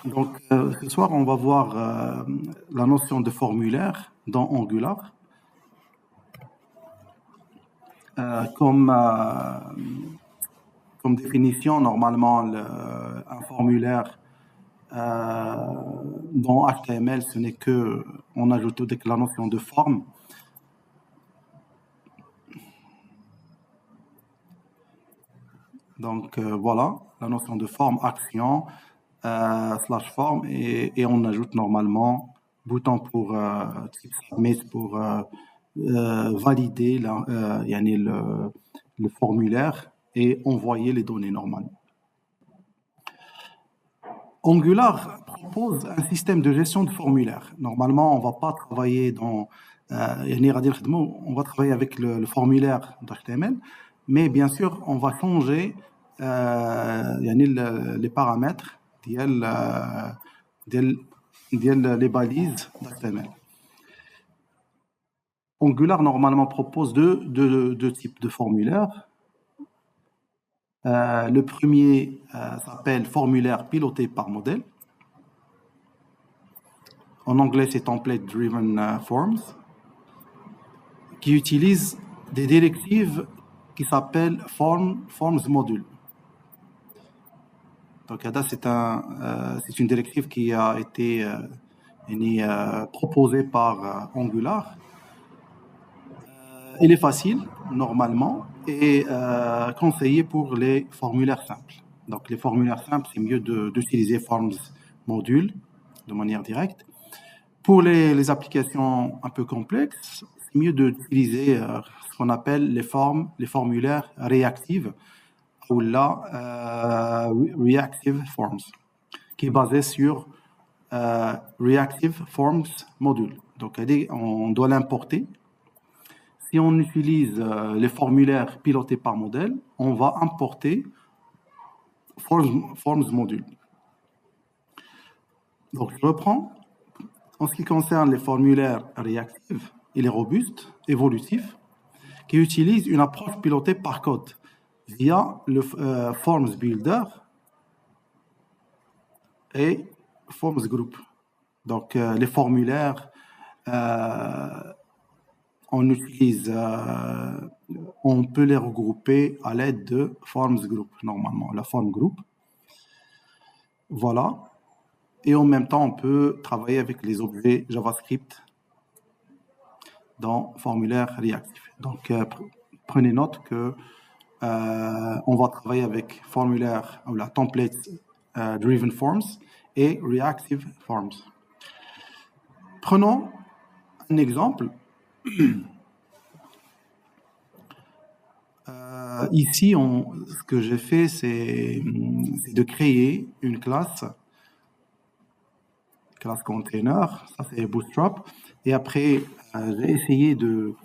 Donc, ce soir, on va voir la notion de formulaire dans Angular. Comme définition, normalement, un formulaire dans HTML, ce n'est que, on ajoute la notion de forme. Donc, voilà, la notion de forme, action, slash forme, et on ajoute normalement bouton pour submit pour valider yani le formulaire et envoyer les données normalement. Angular propose un système de gestion de formulaire. Normalement, on ne va pas travailler dans on va travailler avec le formulaire d'HTML, mais bien sûr, on va changer les paramètres les balises d'HTML. Angular, normalement, propose deux types de formulaires. Le premier s'appelle formulaire piloté par modèle. En anglais, c'est Template Driven Forms, qui utilise des directives qui s'appellent Forms Module. Donc, c'est une directive qui a été proposée par Angular. Elle est facile, normalement, et conseillée pour les formulaires simples. Donc, les formulaires simples, c'est mieux d'utiliser Forms Module de manière directe. Pour les applications un peu complexes, c'est mieux d'utiliser ce qu'on appelle les formulaires réactifs ou Reactive Forms, qui est basé sur Reactive Forms Module. Donc, on doit l'importer. Si on utilise les formulaires pilotés par modèle, on va importer Forms Module. Donc, je reprends. En ce qui concerne les formulaires réactifs, il est robuste, évolutif, qui utilise une approche pilotée par code via le Forms Builder et Forms Group. Donc, les formulaires, on peut les regrouper à l'aide de Forms Group, normalement, la Form Group. Voilà. Et en même temps, on peut travailler avec les objets JavaScript dans formulaire réactif. Donc, prenez note que on va travailler avec formulaire ou la template driven forms et reactive forms. Prenons un exemple. Ici, ce que j'ai fait, c'est de créer une classe container, ça c'est Bootstrap, et après j'ai essayé de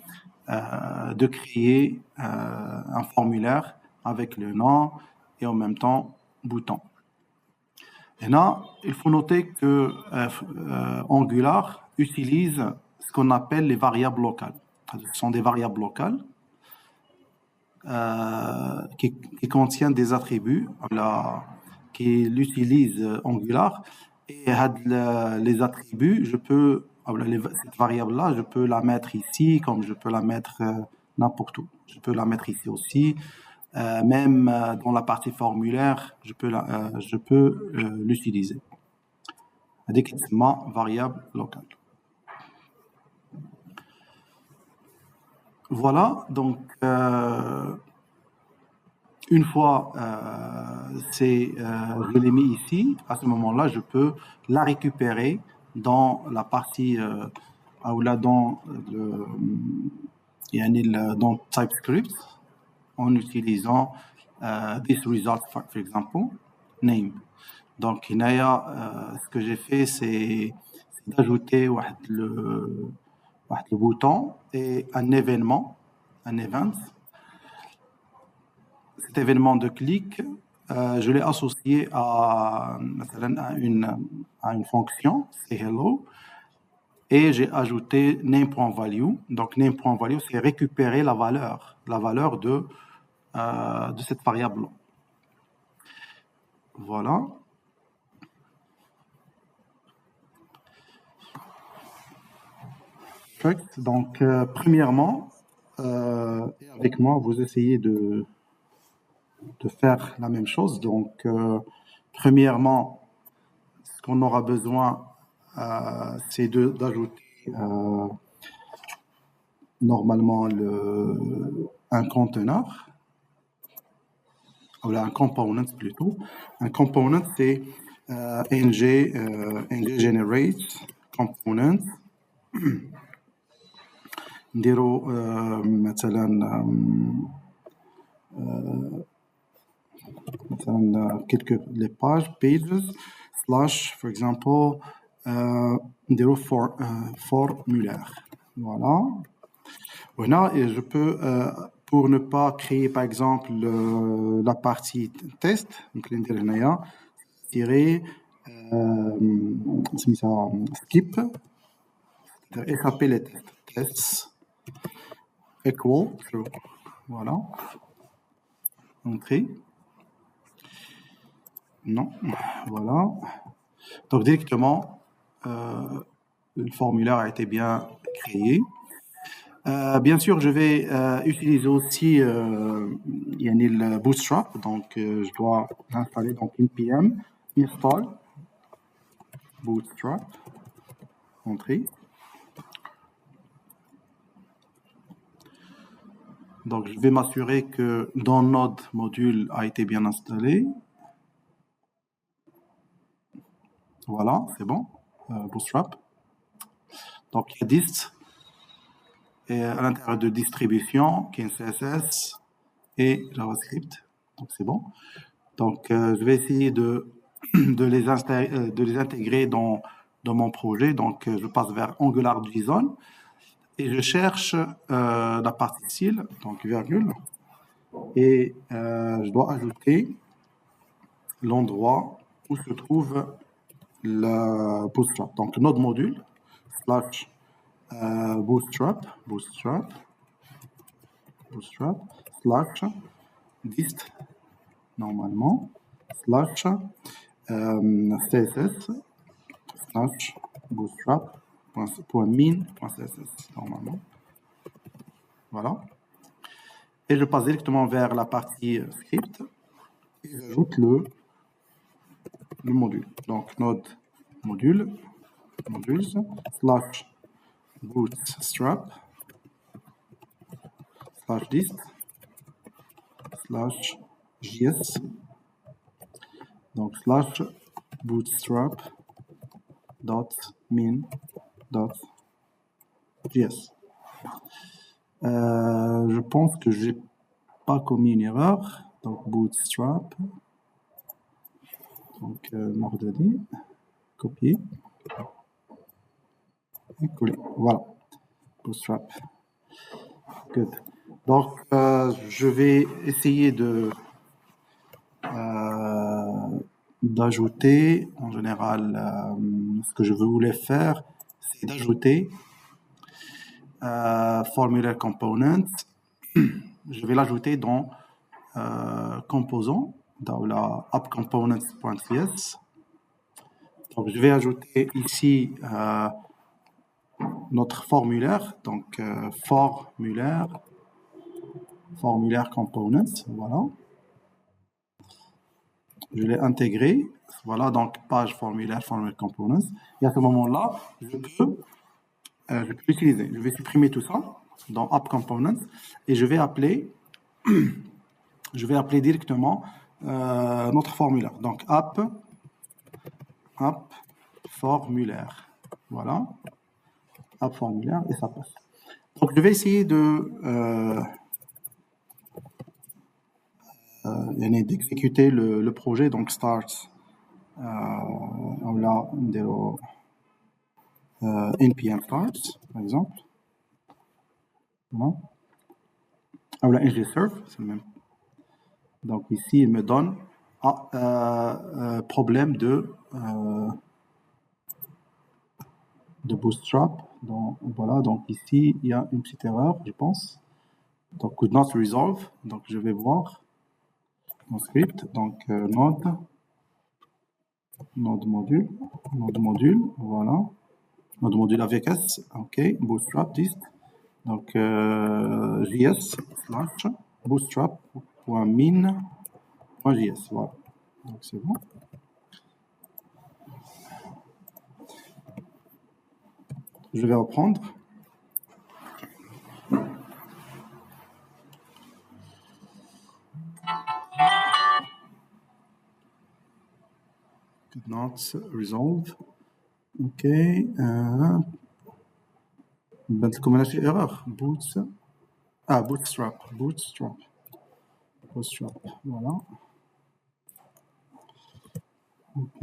créer un formulaire avec le nom et en même temps bouton. Et là, il faut noter que Angular utilise ce qu'on appelle les variables locales. Ce sont des variables locales qui contiennent des attributs qui utilisent Angular. Et les attributs, cette variable-là, je peux la mettre ici, comme je peux la mettre n'importe où. Je peux la mettre ici aussi. Même dans la partie formulaire, je peux l'utiliser. C'est ma variable locale. Voilà, donc une fois je l'ai mis ici, à ce moment-là, je peux la récupérer dans la partie dans TypeScript en utilisant this result, for example, name. Donc, ce que j'ai fait, c'est d'ajouter le bouton et un événement, un event. Cet événement de clic, je l'ai associé à une fonction, c'est hello, et j'ai ajouté name.value. Donc, name.value, c'est récupérer la valeur de cette variable. Voilà. Perfect. Donc, premièrement, et avec moi, vous essayez de faire la même chose. Donc, premièrement, ce qu'on aura besoin, c'est d'ajouter normalement un conteneur, ou un component plutôt. Un component, c'est ng generate component. نديرو مثلا quelques les pages slash for example نديرو formulaire. Voilà. Voilà, et je peux pour ne pas créer par exemple la partie test, donc l'intérieur tirer skip, et taper les tests equal true. Voilà. Entrée. Non. Voilà. Donc directement, le formulaire a été bien créé. Bien sûr, je vais utiliser aussi le Bootstrap. Donc, je dois l'installer. Donc, npm install Bootstrap. Entrée. Donc, je vais m'assurer que dans Node module a été bien installé. Voilà, c'est bon. Bootstrap. Donc, il y a dist. Et à l'intérieur de distribution, qui est CSS et JavaScript. Donc, c'est bon. Donc, je vais essayer de les intégrer dans mon projet. Donc, je passe vers Angular JSON et je cherche la partie style, donc virgule, et je dois ajouter l'endroit où se trouve le Bootstrap. Donc, notre module, slash bootstrap, slash dist, normalement, slash css, slash bootstrap.min.css, normalement. Voilà. Et je passe directement vers la partie script et j'ajoute le module. Donc, node modules, slash bootstrap, slash dist, slash js, donc slash bootstrap dot min dot js. Je pense que j'ai pas commis une erreur. Donc bootstrap, donc Nordadi, copier et coller. Voilà, bootstrap. Good. Donc je vais essayer d'ajouter, en général, ce que je voulais faire, c'est d'ajouter formulaire component. Je vais l'ajouter dans composant, dans la appcomponents.cs. Donc, je vais ajouter ici notre formulaire, donc formulaire components, voilà. Je l'ai intégré, voilà, donc page formulaire components. Et à ce moment-là, je peux l'utiliser. Je vais supprimer tout ça dans app components et je vais appeler directement notre formulaire. Donc app formulaire. Voilà. App formulaire et ça passe. Donc je vais essayer d'exécuter le projet. Donc start là, npm start par exemple. Voilà. Là, ngserve, c'est le même. Donc ici, il me donne problème de Bootstrap. Donc, voilà, donc ici, il y a une petite erreur, je pense. Donc, could not resolve. Donc, je vais voir mon script. Donc, node module, voilà. notre module avec S, ok, bootstrap dist, donc js slash bootstrap.min.js, voilà, donc c'est bon. Je vais reprendre. Could not resolve. Ok. بانت لكم هنا شي erreur. Bootstrap. Voilà. Ok.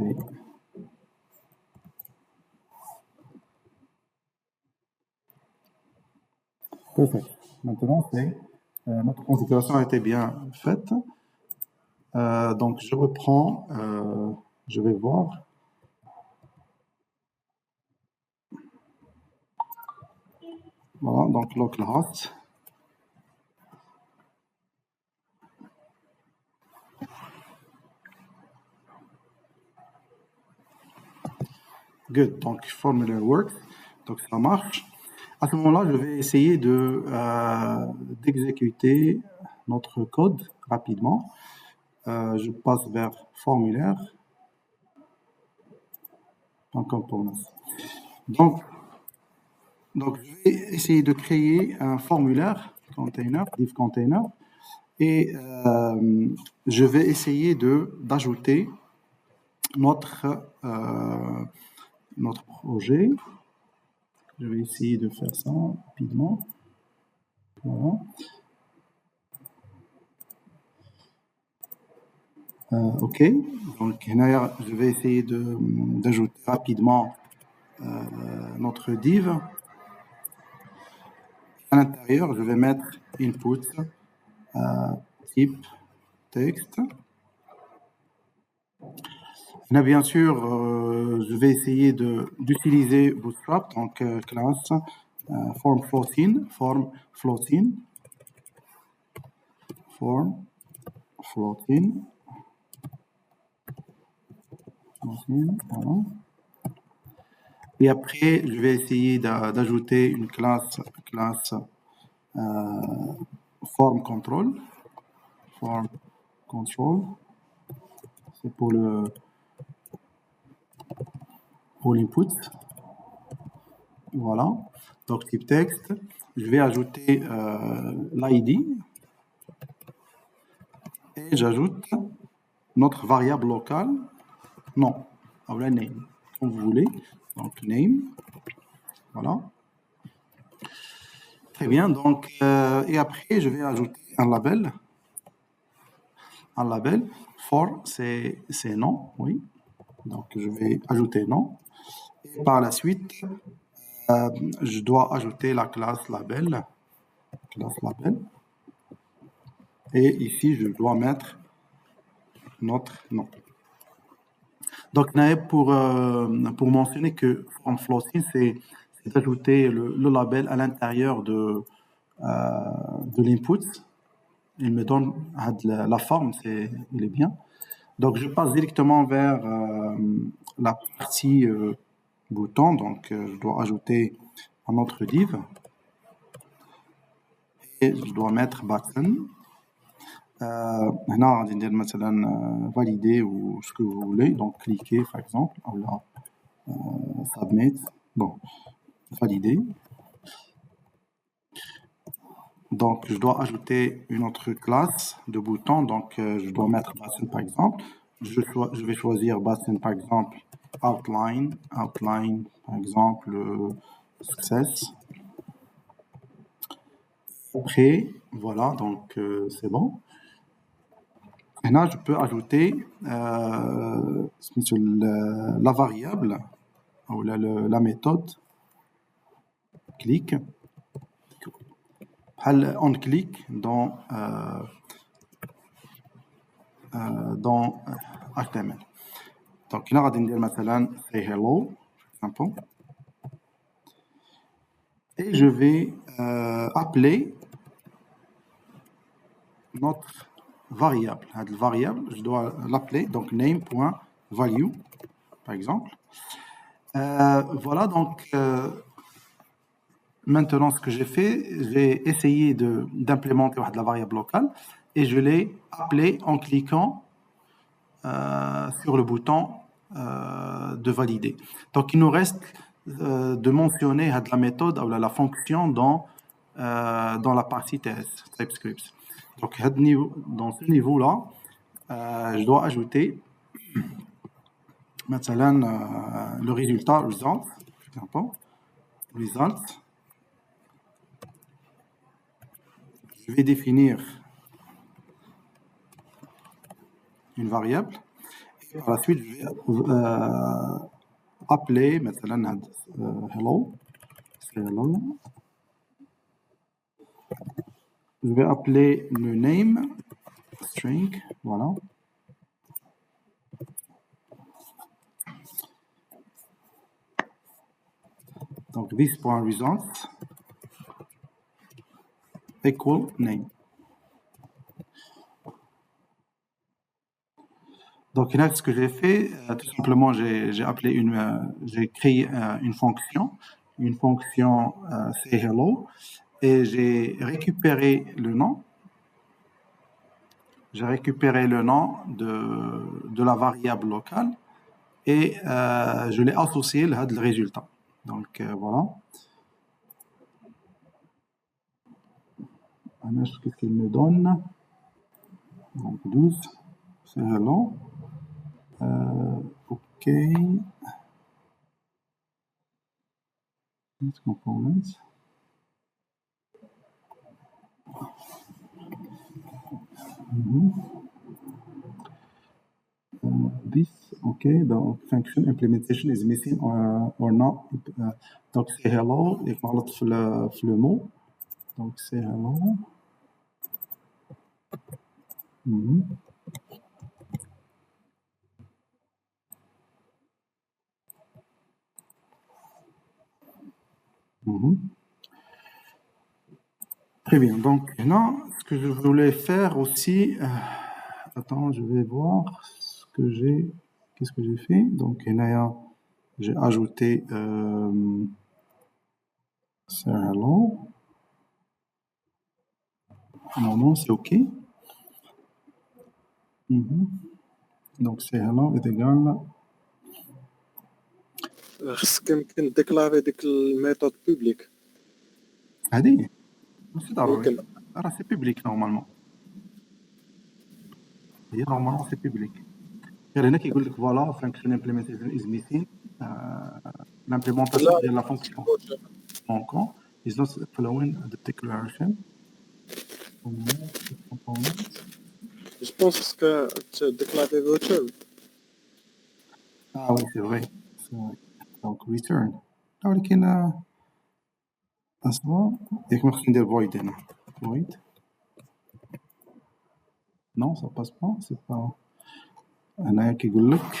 Parfait. Maintenant, notre configuration a été bien faite. Donc, je reprends. Je vais voir. Voilà, donc localhost. Good, donc formula works, donc ça marche. À ce moment-là, je vais essayer d'exécuter notre code rapidement. Je passe vers formulaire. Donc, je vais essayer de créer un formulaire container, div container, et je vais essayer d'ajouter notre projet. Je vais essayer de faire ça rapidement. Voilà. OK. Donc, je vais essayer d'ajouter rapidement notre div. À l'intérieur, je vais mettre input type texte. Là, bien sûr, je vais essayer d'utiliser Bootstrap, donc classe form floating, voilà. Et après, je vais essayer d'ajouter une classe form control. C'est pour l'input. Voilà. Donc, type texte. Je vais ajouter l'ID. Et j'ajoute notre variable locale. Non, la name, comme vous voulez. Donc, name. Voilà. Très bien. Donc, et après, je vais ajouter un label. For, c'est non, oui. Donc, je vais ajouter non. Et par la suite, je dois ajouter la classe label. Et ici, je dois mettre notre nom. Donc, pour mentionner que form floating, c'est d'ajouter le label à l'intérieur de l'input. Il me donne la forme, il est bien. Donc, je passe directement vers la partie bouton. Donc, je dois ajouter un autre div. Et je dois mettre button. هنا غادي ندير مثلا valider ou ce que vous voulez, donc cliquez par exemple, ou là submit, bon, valider. Donc je dois ajouter une autre classe de bouton, donc je dois mettre button par exemple, je vais choisir button par exemple outline par exemple success. Après voilà, donc c'est bon. Là, je peux ajouter la variable ou la méthode click. On clique dans HTML. Donc là, on va dire مثلا say hello, et je vais appeler notre variable. La variable, je dois l'appeler donc name.value par exemple. Voilà, donc maintenant ce que j'ai fait, j'ai essayé d'implémenter la variable locale et je l'ai appelée en cliquant sur le bouton de valider. Donc il nous reste de mentionner la méthode ou la fonction dans la partie TS, TypeScript. Donc dans ce niveau-là, je dois ajouter maintenant le résultat, result, result. Je vais définir une variable. Et par la suite, je vais appeler مثلا hello. Hello. Je vais appeler le name string, voilà. Donc this.result equal name. Donc là, ce que j'ai fait, tout simplement, j'ai créé une fonction say hello, et j'ai récupéré le nom. J'ai récupéré le nom de la variable locale et je l'ai associé à le résultat. Donc voilà. Qu'est-ce qu'il me donne? Donc 12, c'est hello. OK. Components. This, OK, the function implementation is missing or not. Donc c'est hello, et غلط في le mot. Donc c'est hello. Très bien. Donc là, ce que je voulais faire aussi, attends, je vais voir qu'est-ce que j'ai fait. Donc là, j'ai ajouté c'est hello. Non, c'est OK. Donc c'est hello est égal. خصك يمكن ديكلاري ديك الميثود بوبليك. هذه ماشي ضروري، ممكن راه سي بوبليك نورمالمون. هي نورمالمون سي بوبليك. غير هنا كيقول لك فوالا function implementation is missing. L'implémentation ديال لا فونكسيون manquant is not following the declaration. Je pense que tu déclarer virtual. Ah oui, c'est vrai. Donc return. ولكن اصلا ياك ما خصني ندير void هنا. Void. Non, ça passe pas, c'est pas. هنايا كيقول لك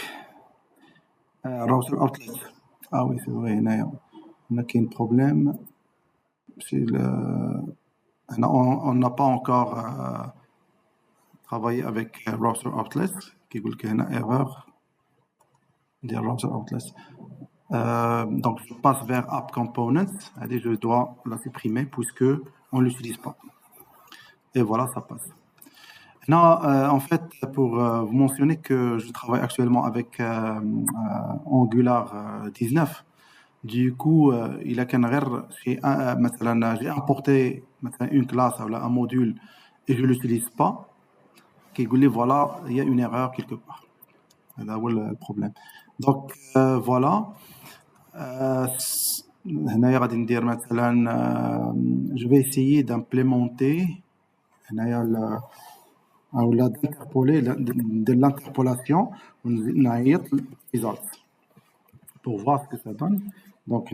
router outlet. Ah oui, c'est vrai, هنايا كاين بروبليم. On n'a pas encore travaillé avec router outlet. كيقول لك هنا erreur ديال router outlet. Donc je passe vers app components. Allez, je dois la supprimer puisque on l'utilise pas. Et voilà, ça passe. Non, en fait, pour vous mentionner que je travaille actuellement avec Angular 19. Du coup, il a qu'un erreur. J'ai importé une classe ou un module et je ne l'utilise pas. Qui dit voilà, il y a une erreur quelque part. C'est le problème. Donc voilà. Je vais essayer d'implémenter d'interpoler de l'interpolation pour voir ce que ça donne. Donc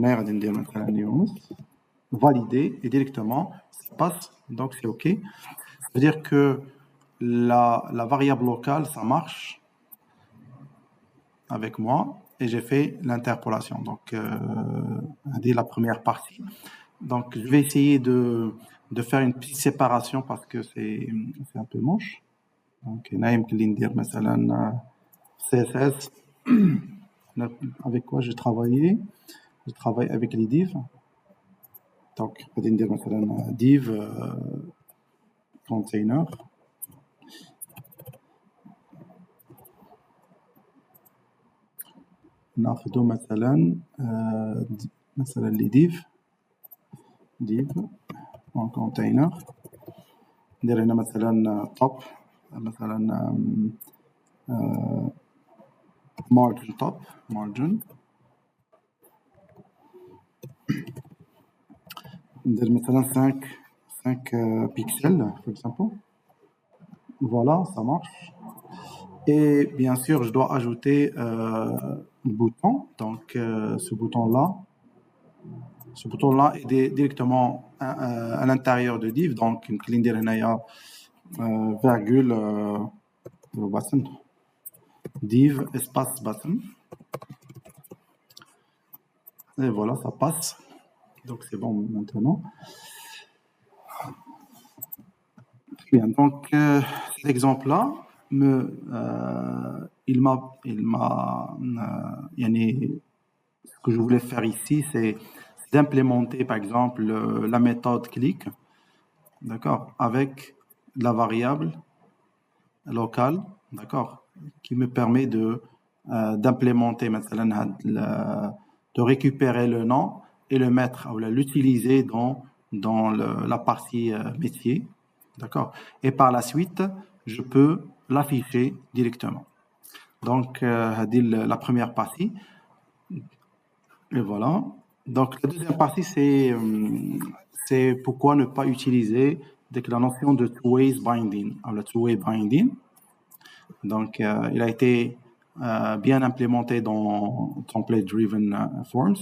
valider et directement ça passe, donc c'est OK. Ça veut dire que la variable locale ça marche avec moi et j'ai fait l'interpolation. Donc dès la première partie. Donc je vais essayer de faire une petite séparation parce que c'est un peu moche. Donc هنا يمكن لي ندير مثلا CSS avec quoi j'ai travaillé. Je travaille avec les divs. Donc, on va dire مثلا div container. ناخذ مثلا les div en container. ندير هنا مثلا top مثلا margin top margin. ندير مثلا 5 pixels par exemple. Voilà, ça marche. Et bien sûr, je dois ajouter un bouton. Donc, ce bouton-là est directement à l'intérieur de div. Donc, il y a virgule button. Div espace button. Et voilà, ça passe. Donc, c'est bon maintenant. Bien, donc cet exemple-là, il m'a ce que je voulais faire ici, c'est d'implémenter par exemple la méthode click, d'accord, avec la variable locale, d'accord, qui me permet d'implémenter مثلا de récupérer le nom et le mettre ou l'utiliser dans la partie métier. D'accord. Et par la suite, je peux l'afficher directement. Donc, la première partie. Et voilà. Donc, la deuxième partie, c'est pourquoi ne pas utiliser la notion de two-way binding. Alors, le two-way binding, donc, il a été bien implémenté dans template-driven forms.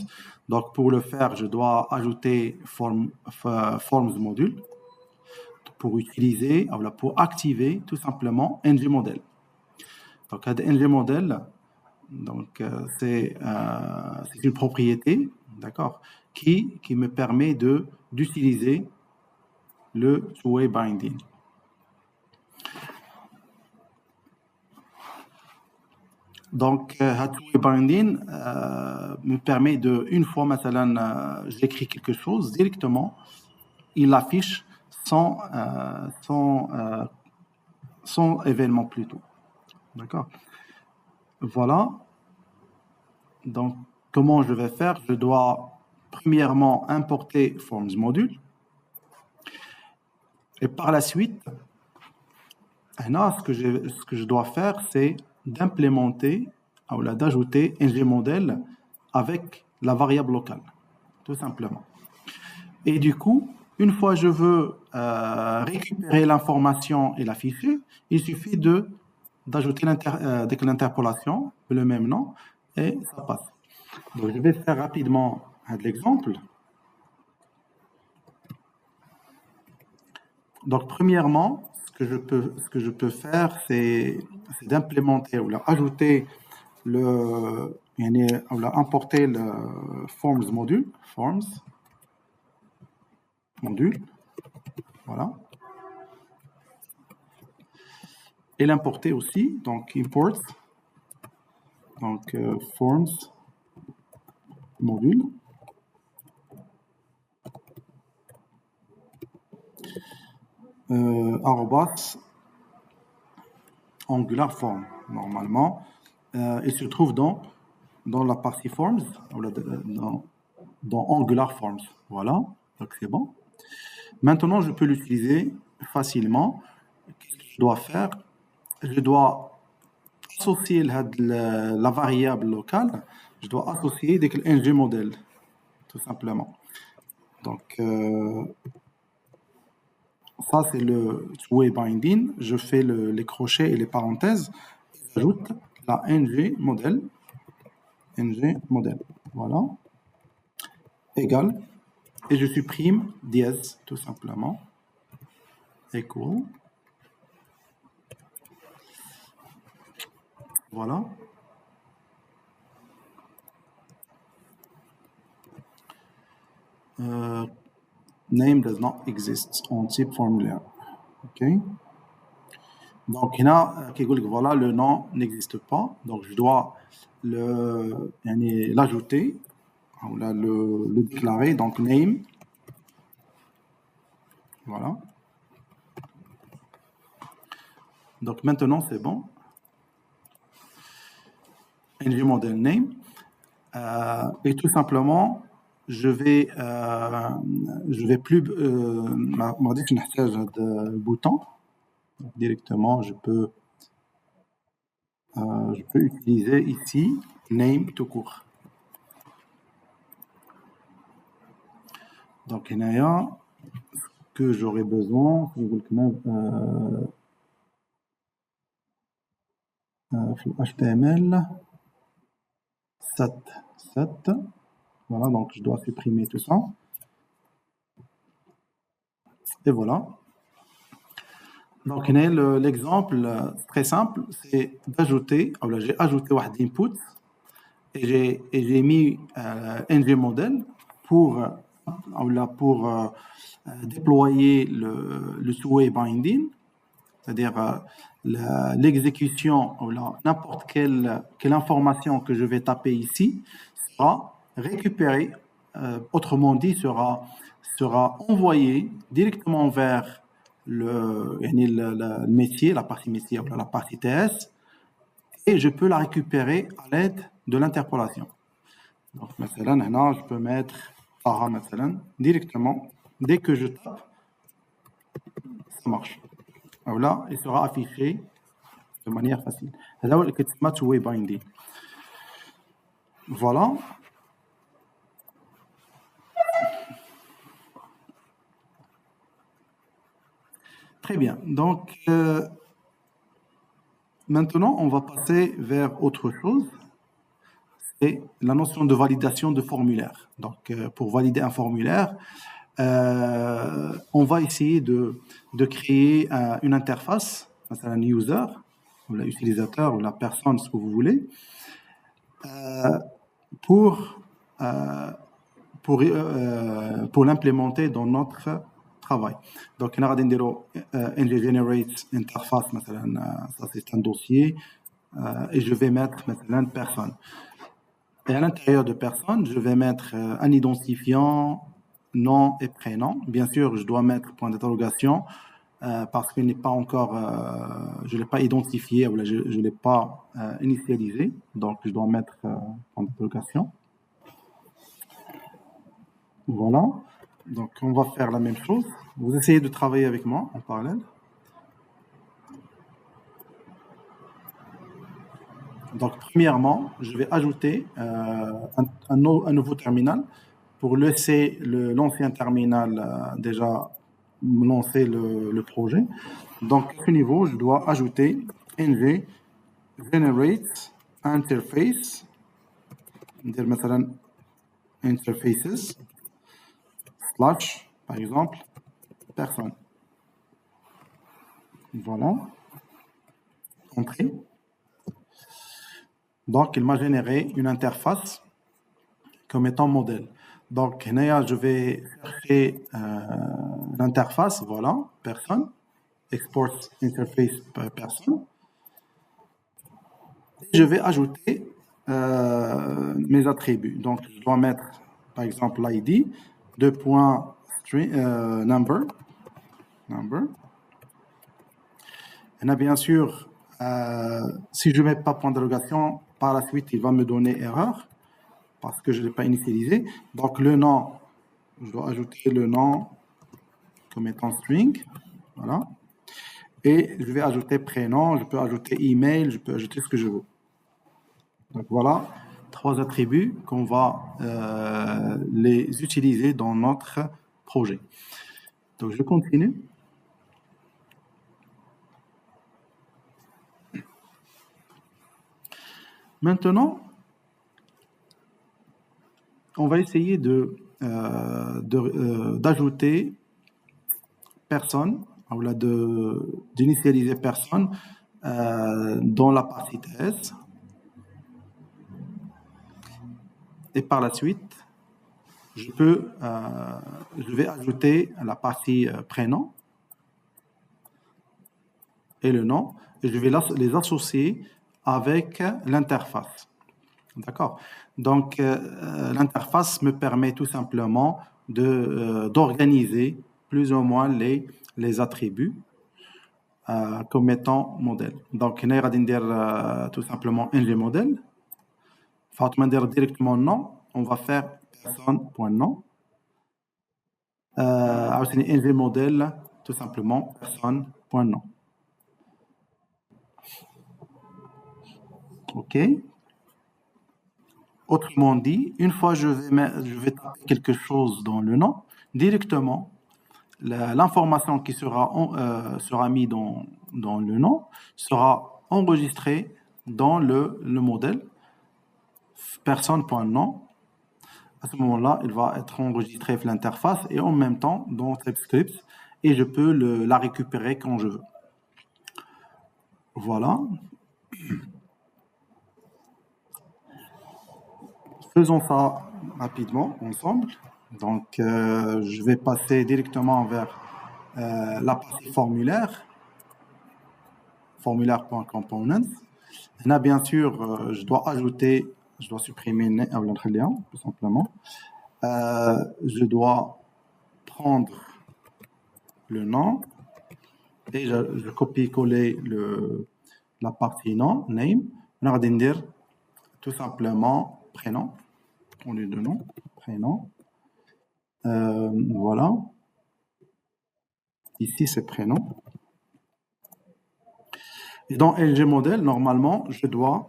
Donc, pour le faire, je dois ajouter forms module pour utiliser, pour activer tout simplement ngModel. Donc, ngModel, donc c'est une propriété, d'accord, qui me permet d'utiliser le two-way binding. Donc, two-way binding me permet une fois, j'écris quelque chose directement, il affiche sans événement plutôt. D'accord. Voilà. Donc, comment je vais faire? Je dois premièrement importer forms module. Et par la suite, ce que je dois faire, c'est d'implémenter ou d'ajouter ngModel avec la variable locale, tout simplement. Et du coup, une fois je veux récupérer l'information et l'afficher, il suffit d'ajouter l'interpolation, le même nom, et ça passe. Donc, je vais faire rapidement l'exemple. Donc, premièrement, ce que je peux faire, c'est d'implémenter ou ajouter importer le forms module, voilà. Et l'importer aussi, donc import, donc forms module. Arrobas Angular form, normalement. Il se trouve dans la partie forms, dans Angular forms. Voilà, donc c'est bon. Maintenant, je peux l'utiliser facilement. Qu'est-ce que je dois faire? Je dois associer la variable locale, je dois associer avec le ngModel, tout simplement. Donc, ça, c'est le two-way binding. Je fais les crochets et les parenthèses. J'ajoute la ngModel. Voilà. Égal. Et je supprime dièse, tout simplement. Equal. Voilà. Name does not exist on type formulaire. OK. Donc, voilà, le nom n'existe pas. Donc, je dois l'ajouter, ou le déclarer. Donc, name. Voilà. Donc, maintenant, c'est bon. ng model name. Et tout simplement, je vais plus de bouton. Directement, je peux utiliser ici name tout court. Donc, il y a que j'aurai besoin, HTML 7. Voilà, donc je dois supprimer tout ça. Et voilà. Donc, l'exemple très simple, c'est d'ajouter, j'ai ajouté un input et j'ai mis ng model pour déployer le two-way binding, c'est-à-dire l'exécution ou n'importe quelle information que je vais taper ici sera récupérée, autrement dit, sera envoyée directement vers le métier, la partie métier, la partie TS, et je peux la récupérer à l'aide de l'interpolation. Donc, maintenant, je peux mettre directement, dès que je tape, ça marche. Là, il sera affiché de manière facile. هذا هو اللي كيتسمى two-way binding. Voilà. Très bien. Donc, maintenant, on va passer vers autre chose. C'est la notion de validation de formulaire. Donc, pour valider un formulaire, on va essayer de créer une interface, un user, ou l'utilisateur, ou la personne, ce que vous voulez, pour l'implémenter dans notre travail. Donc, on a ng generate interface, ça c'est un dossier, et je vais mettre maintenant personne. Et à l'intérieur de personne, je vais mettre un identifiant, nom et prénom. Bien sûr, je dois mettre point d'interrogation parce qu'il n'est pas encore, je ne l'ai pas identifié ou je ne l'ai pas initialisé. Donc, je dois mettre point d'interrogation. Voilà. Donc, on va faire la même chose. Vous essayez de travailler avec moi en parallèle. Donc, premièrement, je vais ajouter un nouveau terminal pour laisser l'ancien terminal déjà lancer le projet. Donc, à ce niveau, je dois ajouter ng generate interface, interfaces, slash, par exemple, personne. Voilà. Entrée. Donc, il m'a généré une interface comme étant modèle. Donc, je vais chercher l'interface, voilà, personne, export interface personne. Et je vais ajouter mes attributs. Donc, je dois mettre, par exemple, l'ID, number. Et bien sûr, si je ne mets pas point d'interrogation, par la suite, il va me donner erreur parce que je ne l'ai pas initialisé. Donc, le nom, je dois ajouter le nom comme étant string. Voilà. Et je vais ajouter prénom, je peux ajouter email, je peux ajouter ce que je veux. Donc, voilà, 3 attributs qu'on va les utiliser dans notre projet. Donc, je continue. Maintenant, on va essayer d'ajouter personne, ou d'initialiser personne dans la partie TS. Et par la suite, je vais ajouter la partie prénom. et le nom, et je vais les associer avec l'interface. D'accord? Donc, l'interface me permet tout simplement d'organiser plus ou moins les attributs comme étant modèle. Donc, on va dire tout simplement ng modèle. On va dire directement nom, on va faire personne.nom. ng modèle, tout simplement personne.nom. OK? Autrement dit, une fois je vais taper quelque chose dans le nom, directement, l'information qui sera mise dans le nom sera enregistrée dans le modèle personne.nom. À ce moment-là, il va être enregistré dans l'interface et en même temps dans TypeScript et je peux la récupérer quand je veux. Voilà. Faisons ça rapidement ensemble. Donc, je vais passer directement vers la partie formulaire. Formulaire.components. Là, bien sûr, je dois supprimer tout simplement. Je dois prendre le nom et je copie-coller la partie nom, name. On va dire tout simplement prénom, au lieu de nom, prénom. Voilà. Ici, c'est prénom. Et dans LG modèle, normalement, je dois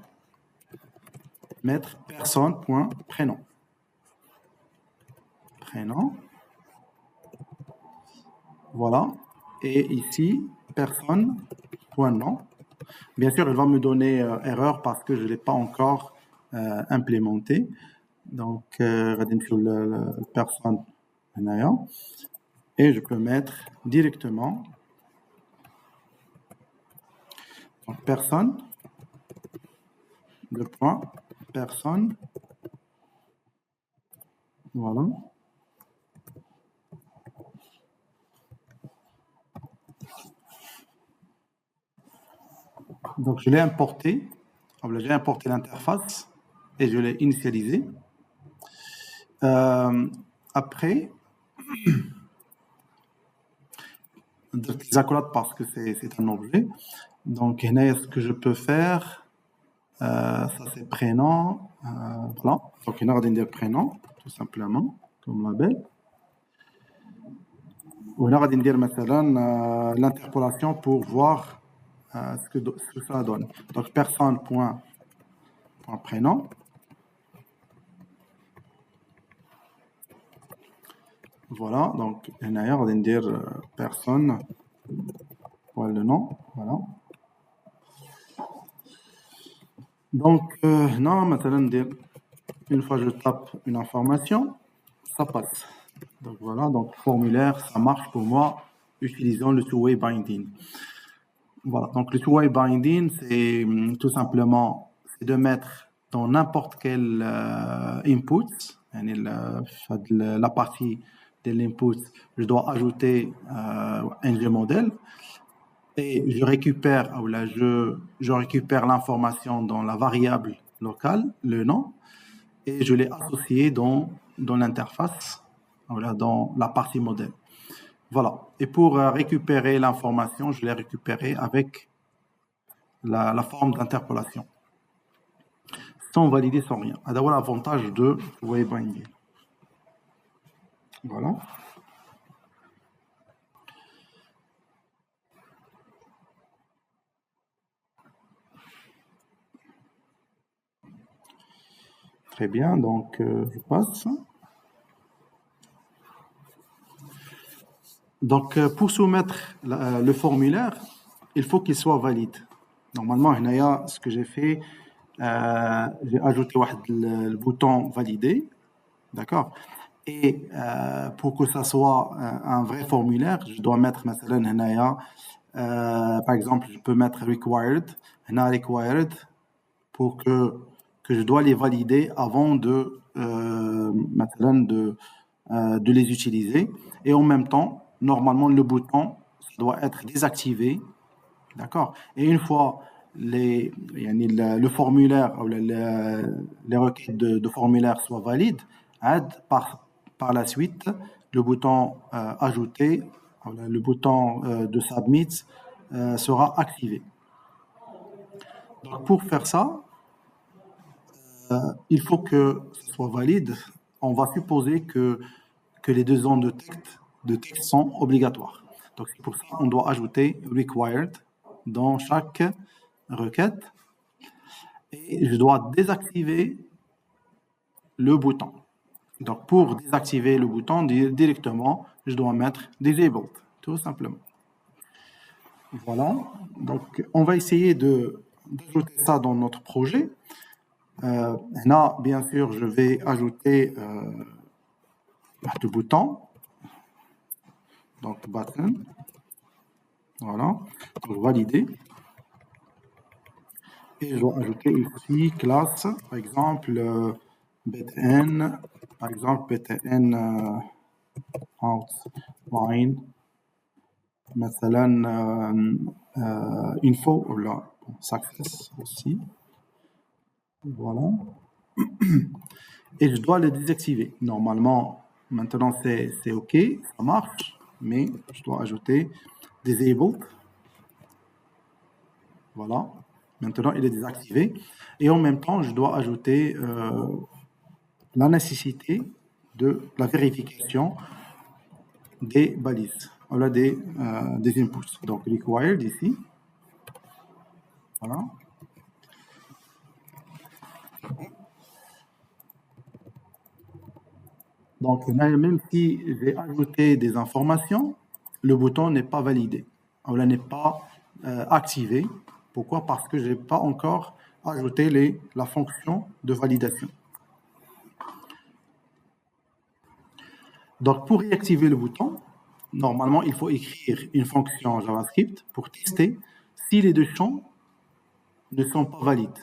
mettre personne.prénom. Prénom. Voilà. Et ici, personne.nom. Bien sûr, il va me donner erreur parce que je ne l'ai pas encore implémenté. Donc, sur le personne. Et je peux mettre directement donc, personne, le point, personne. Voilà. Donc, je l'ai importé. J'ai importé l'interface et je l'ai initialisé. Après, les accolades parce que c'est un objet. Donc, ce que je peux faire, ça c'est prénom. Voilà. Donc, on va dire prénom, tout simplement, comme label. On va dire maintenant l'interpolation pour voir ce que ça donne. Donc, personne.prénom. Voilà, donc on va dire personne, voilà le nom, voilà. Donc, non, maintenant, une fois que je tape une information, ça passe. Donc voilà, donc formulaire, ça marche pour moi, utilisant le two-way binding. Voilà, donc le two-way binding, c'est tout simplement de mettre dans n'importe quel input, la partie de l'input, je dois ajouter ng modèle et je récupère l'information dans la variable locale, le nom, et je l'ai associé dans l'interface, voilà, dans la partie modèle. Voilà. Et pour récupérer l'information, je l'ai récupérée avec la forme d'interpolation. Sans valider, sans rien. C'est d'avoir l'avantage de way binding. Voilà. Très bien, donc je passe. Donc, pour soumettre le formulaire, il faut qu'il soit valide. Normalement, ce que j'ai fait, j'ai ajouté le bouton valider, d'accord. Et pour que ça soit un vrai formulaire, je dois mettre par exemple, je peux mettre required, pour que je dois les valider avant de les utiliser. Et en même temps, normalement, le bouton doit être désactivé D'accord. Et une fois le formulaire ou les requêtes de formulaire soient valides, par la suite, le bouton ajouter, le bouton de submit sera activé. Donc pour faire ça, il faut que ce soit valide. On va supposer que les deux zones de texte sont obligatoires. Donc c'est pour ça qu'on doit ajouter required dans chaque requête et je dois désactiver le bouton. Donc pour désactiver le bouton directement, je dois mettre disabled, tout simplement. Voilà, donc on va essayer d'ajouter ça dans notre projet. Là, bien sûr, je vais ajouter le bouton, donc button, voilà, pour valider. Et je dois ajouter ici classe, par exemple, btn, outline, مثلا info, ou là, success aussi. Voilà. Et je dois le désactiver. Normalement, maintenant c'est OK, ça marche, mais je dois ajouter disabled. Voilà. Maintenant, il est désactivé. Et en même temps, je dois ajouter la nécessité de la vérification des balises, voilà, des inputs. Donc, required ici. Voilà. Donc, même si j'ai ajouté des informations, le bouton n'est pas validé. Voilà, n'est pas activé. Pourquoi? Parce que je n'ai pas encore ajouté la fonction de validation. Donc, pour réactiver le bouton, normalement, il faut écrire une fonction JavaScript pour tester si les deux champs ne sont pas valides.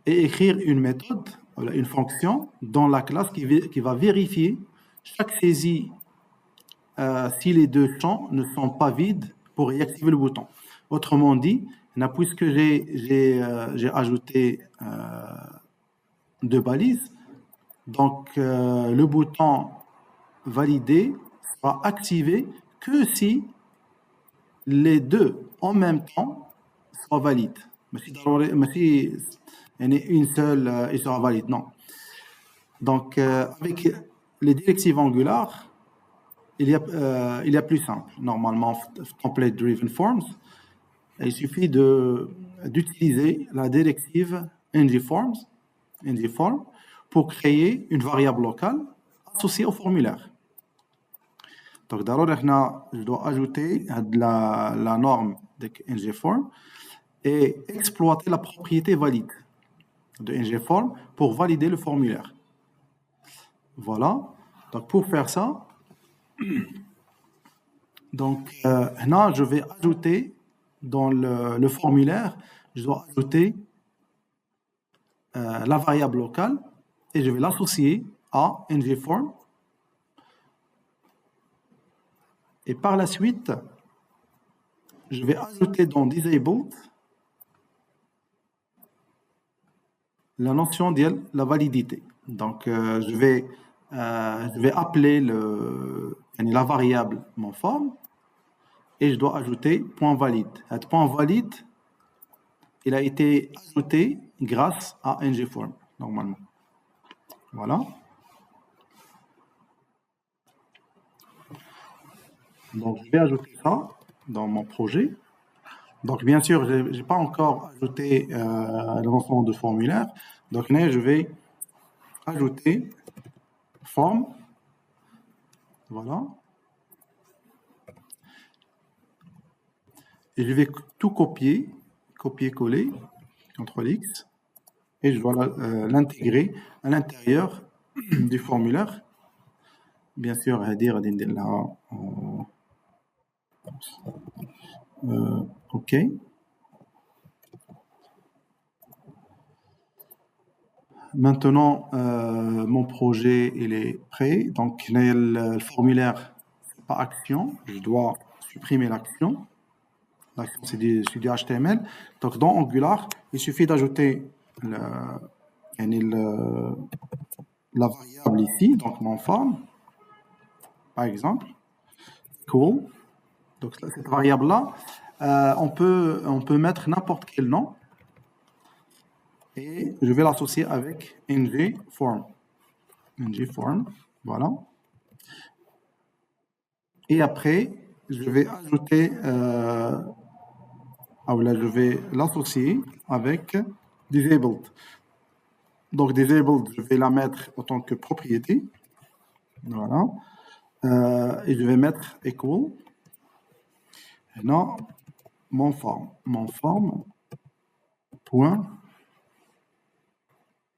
Et écrire une méthode, voilà, une fonction dans la classe qui va vérifier chaque saisie si les deux champs ne sont pas vides pour réactiver le bouton. Autrement dit, puisque j'ai ajouté deux balises, donc le bouton validé sera activé que si les deux en même temps soient valides. Mais si une seule il sera valide, non. Donc avec les directives Angular, il y a plus simple. Normalement, template driven forms, il suffit d'utiliser la directive ngForm pour créer une variable locale associée au formulaire. Donc d'abord, je dois ajouter la norme de ngForm et exploiter la propriété valide de ngForm pour valider le formulaire. Voilà. Donc pour faire ça, donc là, je vais ajouter dans le formulaire, je dois ajouter la variable locale et je vais l'associer à ngForm. Et par la suite, je vais ajouter dans disabled la notion de la validité. Donc, je vais appeler la variable mon forme et je dois ajouter point valide. Ce point valide, il a été ajouté grâce à ngForm, normalement. Voilà. Donc, je vais ajouter ça dans mon projet. Donc, bien sûr, je n'ai pas encore ajouté le lancement de formulaire. Donc, là, je vais ajouter forme. Voilà. Et je vais tout copier-coller, CTRL-X, et je dois l'intégrer à l'intérieur du formulaire. Bien sûr, OK. Maintenant, mon projet il est prêt. Donc, le formulaire, c'est pas action. Je dois supprimer l'action. L'action, c'est du HTML. Donc, dans Angular, il suffit d'ajouter la variable ici, donc mon forme, par exemple, cool. Donc, cette variable-là, on peut mettre n'importe quel nom et je vais l'associer avec ngForm. ngForm, voilà. Et après, je vais ajouter, je vais l'associer avec disabled. Donc, disabled, je vais la mettre en tant que propriété. Voilà. Et je vais mettre equal. Maintenant, mon forme, point,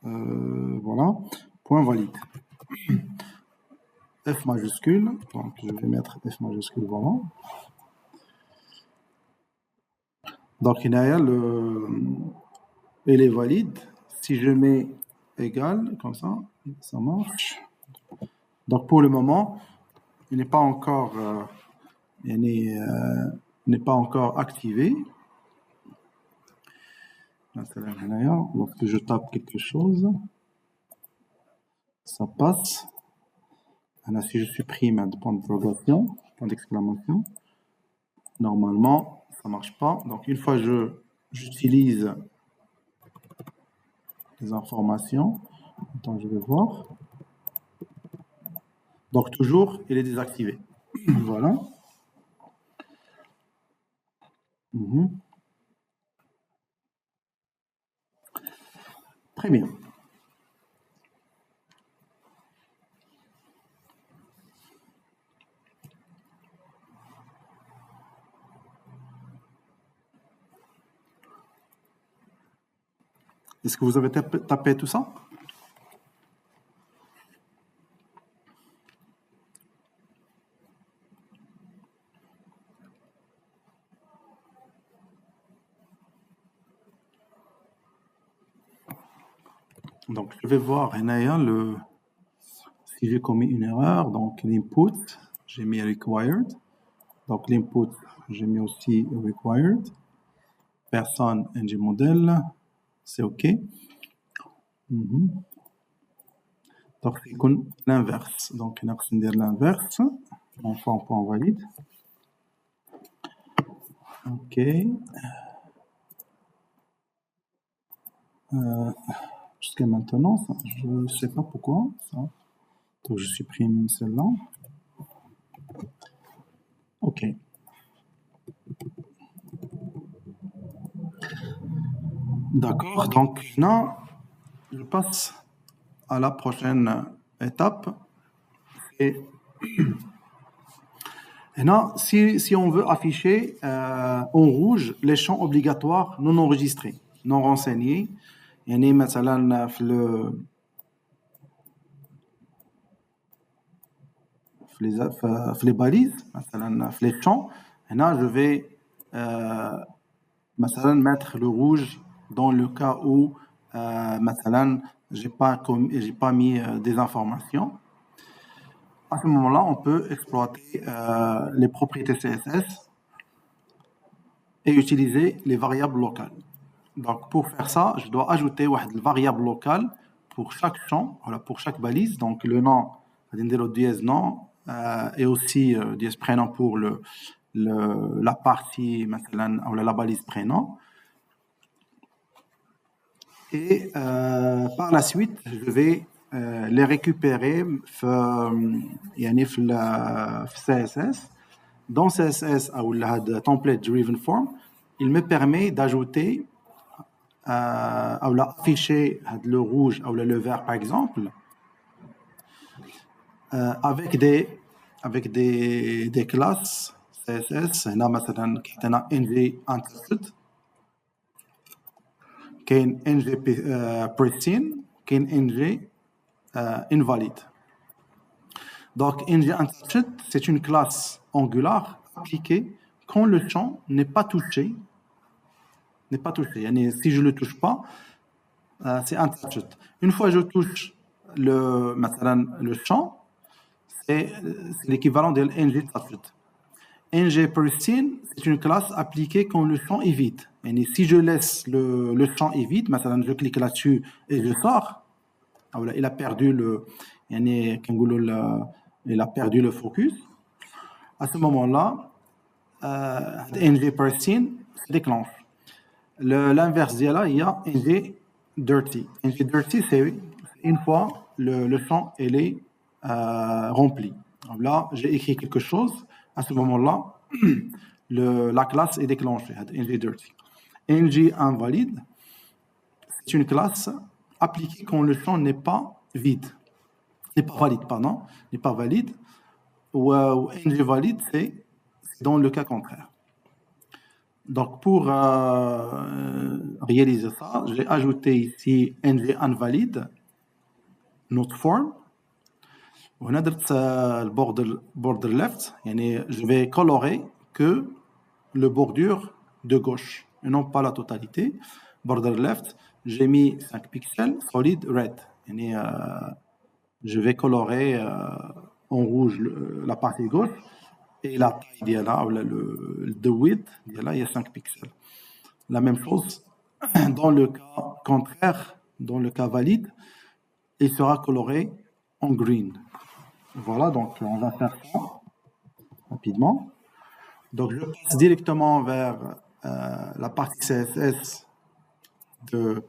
voilà, point valide. F majuscule, donc je vais mettre F majuscule, voilà. Donc, il y a il est valide. Si je mets égal, comme ça marche. Donc, pour le moment, il n'est pas encore, n'est pas encore activé. Lorsque je tape quelque chose, ça passe. Alors, si je supprime un point d'interrogation, point d'exclamation, normalement, ça ne marche pas. Donc, une fois j'utilise les informations, attends, je vais voir. Donc, toujours, il est désactivé. Voilà. Très bien. Est-ce que vous avez tapé tout ça? Donc, je vais voir, si j'ai commis une erreur, donc l'input, j'ai mis required. Donc, l'input, j'ai mis aussi required. Personne, ng model, c'est OK. Donc, c'est l'inverse. Donc, on a l'inverse. On fait un point valide. OK. Jusqu'à maintenant, ça, je ne sais pas pourquoi. Ça. Donc, je supprime celle-là. OK. D'accord. Donc, maintenant, je passe à la prochaine étape. Et maintenant, si on veut afficher en rouge les champs obligatoires non enregistrés, non renseignés, يعني مثلا في les balises, مثلا في les champs, هنا je vais مثلا mettre le rouge dans le cas où مثلا j'ai pas mis des informations. À ce moment-là, on peut exploiter les propriétés CSS et utiliser les variables locales. Donc, pour faire ça, je dois ajouter une variable locale pour chaque champ, voilà, pour chaque balise. Donc, le nom, le dièse nom, et aussi dièse prénom pour la partie, ou la balise prénom. Et par la suite, je vais les récupérer في CSS. Dans CSS, ou la template driven form, il me permet d'ajouter ou afficher le rouge ou le vert par exemple avec des classes CSS. هنا مثلا كاين ng untested, كاين ng pristine, كاين ng invalid. Donc ng untested, c'est une classe Angular appliquée quand le champ n'est pas touché. Si je ne le touche pas, c'est untouched. Une fois que je touche le champ, c'est l'équivalent de ng touched. ngPerseen, c'est une classe appliquée quand le champ est vide. Et si je laisse le champ est vide, maintenant je clique là-dessus et je sors, voilà, il a perdu il a perdu le focus. À ce moment-là, ngPerseen se déclenche. L'inverse là, il y a ngDirty. ngDirty, c'est une fois le champ il est rempli. Donc là, j'ai écrit quelque chose. À ce moment-là, la classe est déclenchée. ngDirty. ngInvalid, c'est une classe appliquée quand le champ n'est pas vide. N'est pas valide, pardon. N'est pas valide. Ou ngValid, c'est dans le cas contraire. Donc, pour réaliser ça, j'ai ajouté ici ngInvalid, notre form. On a le border left, je vais colorer que le bordure de gauche, et non pas la totalité. Border left, j'ai mis 5 pixels, solid red. Je vais colorer en rouge la partie gauche. Et la taille de width, il y a 5 pixels. La même chose, dans le cas contraire, dans le cas valide, il sera coloré en green. Voilà, donc on va faire ça rapidement. Donc je passe directement vers la partie CSS de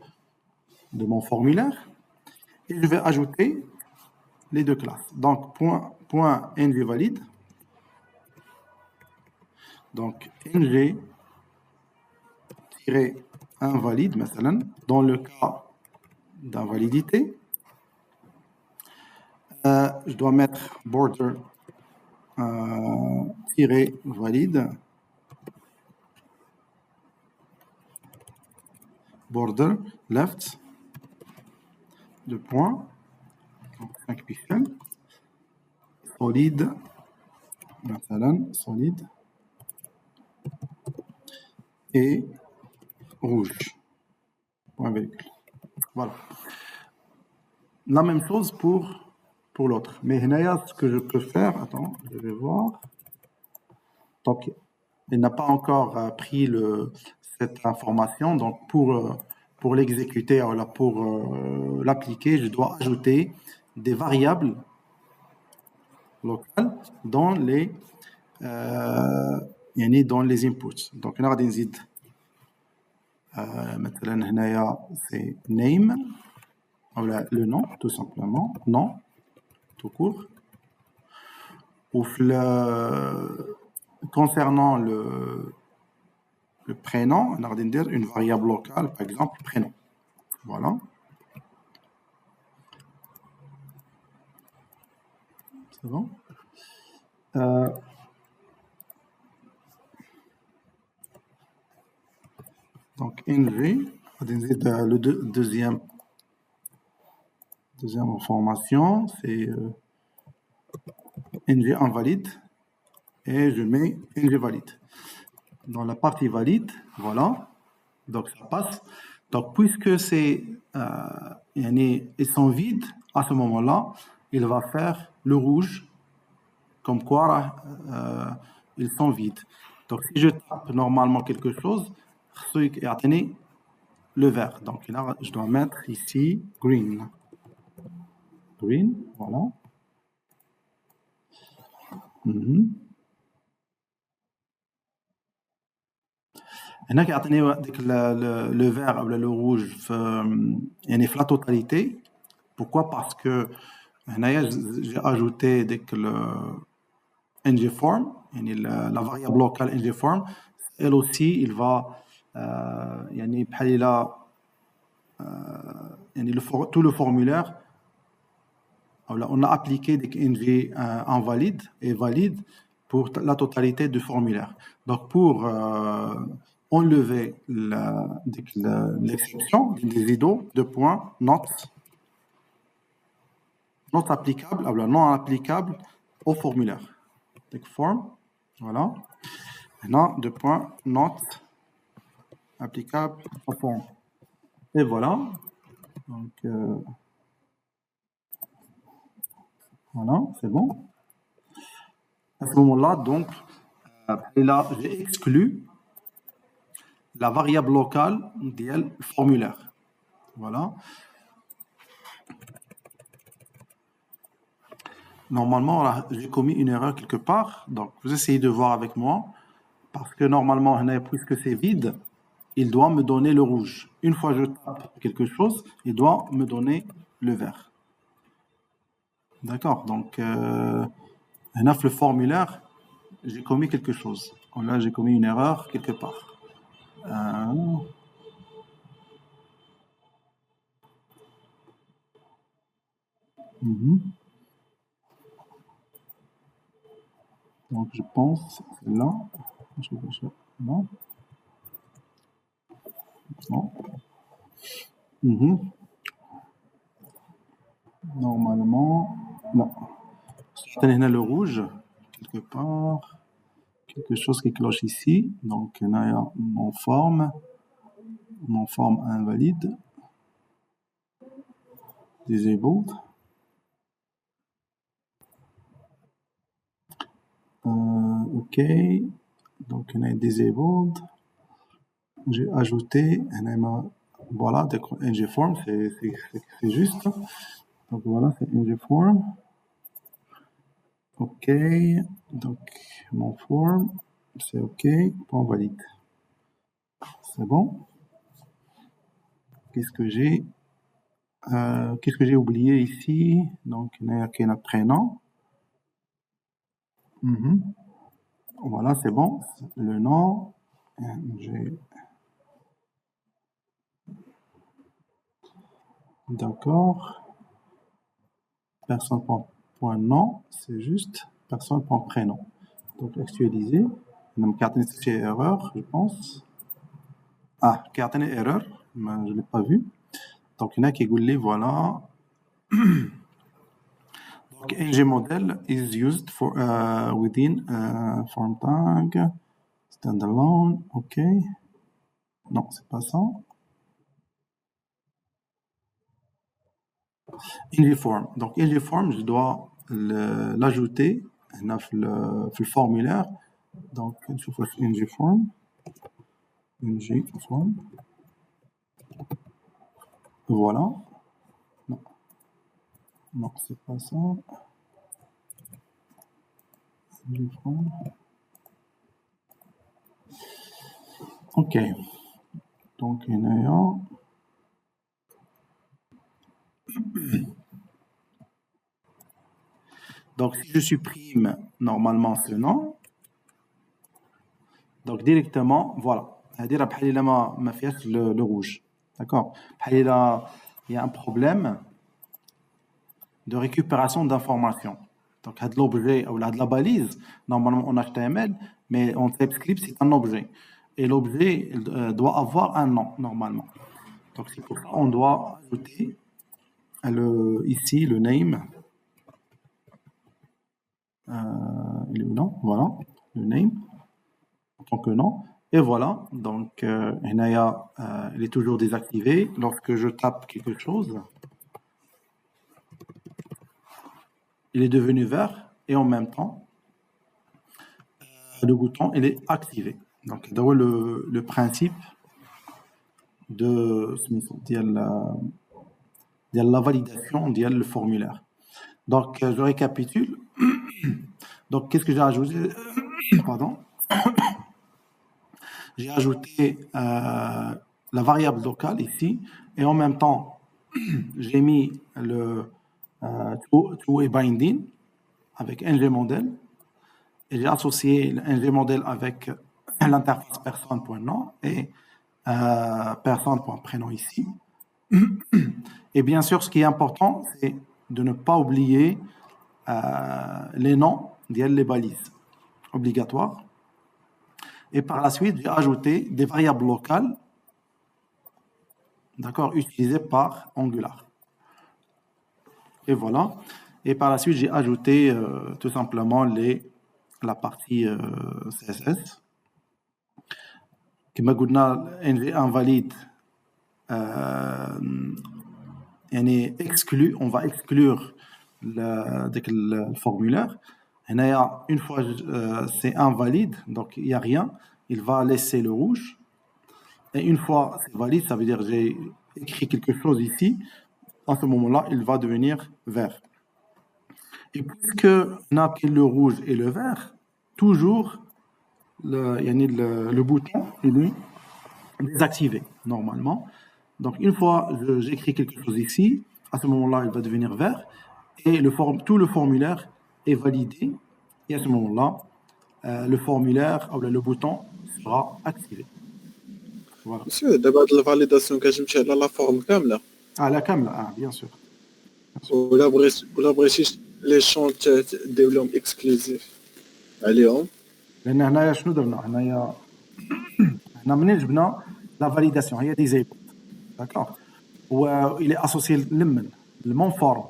mon formulaire et je vais ajouter les deux classes. Donc point ngValid. Donc ng-invalide, مثلا, dans le cas d'invalidité, je dois mettre border valide, border left, 2 points, 5 pixels, solide, مثلا, solide, et rouge. Voilà. La même chose pour l'autre. Mais ce que je peux faire, attends, je vais voir. Donc, il n'a pas encore pris cette information. Donc, pour l'exécuter, pour l'appliquer, je dois ajouter des variables locales dans les inputs. Donc, on a des زيد مثلا هنايا c'est name ou le nom tout simplement, nom tout court. Ou concernant le prénom, on a une variable locale, par exemple prénom. Voilà. C'est bon. Donc ng, le deuxième information, c'est ngInvalid et je mets ngValid. Dans la partie valide, voilà, donc ça passe. Donc puisque ils sont vides, à ce moment-là, il va faire le rouge, comme quoi ils sont vides. Donc si je tape normalement quelque chose, le vert. Donc là, je dois mettre ici green. Green, voilà. هنا كيعطيني ديك le vert ou le rouge يعني في la totalité. Pourquoi? Parce que هنايا j'ai ajouté ديك le ngForm, يعني la variable locale ngForm, elle aussi il va يعني بحال إلا يعني tout le formulaire on a appliqué des ngInvalid et valide pour la totalité du formulaire. Donc pour enlever l'exception des idos de points not applicable, non applicable au formulaire. Donc form, voilà. Maintenant, de points not applicable au form. Et voilà. Donc voilà, c'est bon. À ce moment-là, donc, Et là, j'ai exclu la variable locale du formulaire. Voilà. Normalement, là, j'ai commis une erreur quelque part. Donc, vous essayez de voir avec moi. Parce que normalement, puisque c'est vide, il doit me donner le rouge. Une fois que je tape quelque chose, il doit me donner le vert. D'accord. Donc, le formulaire, j'ai commis quelque chose. Là, j'ai commis une erreur quelque part. Donc, je pense là. Non. Non. Normalement, non. Je le rouge, quelque part. Quelque chose qui cloche ici. Donc, il y a mon forme invalide. Disabled. OK. Donc, on a disabled. J'ai ajouté, voilà, ngForm, c'est juste. Donc, voilà, c'est ngForm. OK. Donc, mon form, c'est OK. Point valide. C'est bon. Qu'est-ce que j'ai oublié ici? Donc, il y a un prénom. Voilà, c'est bon. Le nom. D'accord. Personne.nom, c'est juste personne.prénom. Donc, actualiser. On a une erreur, je pense. Ah, carte erreur, mais je ne l'ai pas vu. Donc, il y en a qui disent, voilà. Donc, ng model is used for within form tag, standalone, OK. Non, c'est pas ça. ngForm. Donc, ngForm, je dois l'ajouter dans le formulaire. Donc, je fais ngForm. ngForm. Voilà. Non. Non, c'est pas ça. ngForm. OK. Donc, il y en a un. Donc, si je supprime normalement ce nom, donc directement, voilà. C'est-à-dire, après, il m'a fait le rouge. D'accord. Après, il y a un problème de récupération d'informations. Donc, il y a de l'objet ou de la balise, normalement en HTML, mais en TypeScript, c'est un objet. Et l'objet doit avoir un nom, normalement. Donc, c'est pour ça qu'on doit ajouter ici le name. Il est où, non? Voilà, le name en tant que nom. Et voilà, donc il est toujours désactivé. Lorsque je tape quelque chose, il est devenu vert et en même temps, le bouton il est activé. Donc, le principe de la validation du formulaire. Donc, je récapitule. Donc, qu'est-ce que j'ai ajouté? Pardon. J'ai ajouté la variable locale ici et en même temps, j'ai mis le true et binding avec ngModel et j'ai associé le ngModel avec l'interface personne.nom et personne.prénom ici. Et bien sûr, ce qui est important, c'est de ne pas oublier les noms les balises obligatoires. Et par la suite, j'ai ajouté des variables locales, d'accord, utilisées par Angular. Et voilà. Et par la suite, j'ai ajouté tout simplement la partie CSS. Qui m'a dit invalide. On va exclure le formulaire. Une fois c'est invalide, donc il n'y a rien, il va laisser le rouge. Et une fois c'est valide, ça veut dire j'ai écrit quelque chose ici, à ce moment-là, il va devenir vert. Et puisque on a pris le rouge et le vert, toujours le bouton il est désactivé normalement. Donc une fois j'écris quelque chose ici, à ce moment-là, il va devenir vert et tout le formulaire est validé. Et à ce moment-là, le formulaire ou le bouton sera activé. Voilà. مسيو دابا هاد الفاليداسيون كتمشي على لا فورم كامله Ah, la cam, ah, bien sûr. ولا بغيتي لي شون دير لهم اكسكلوزيف عليهم لان هنايا شنو درنا هنايا حنا منين جبنا لا فاليداسيون هي ديزيبل داكوغ والى اسوسيي لمن المون فورم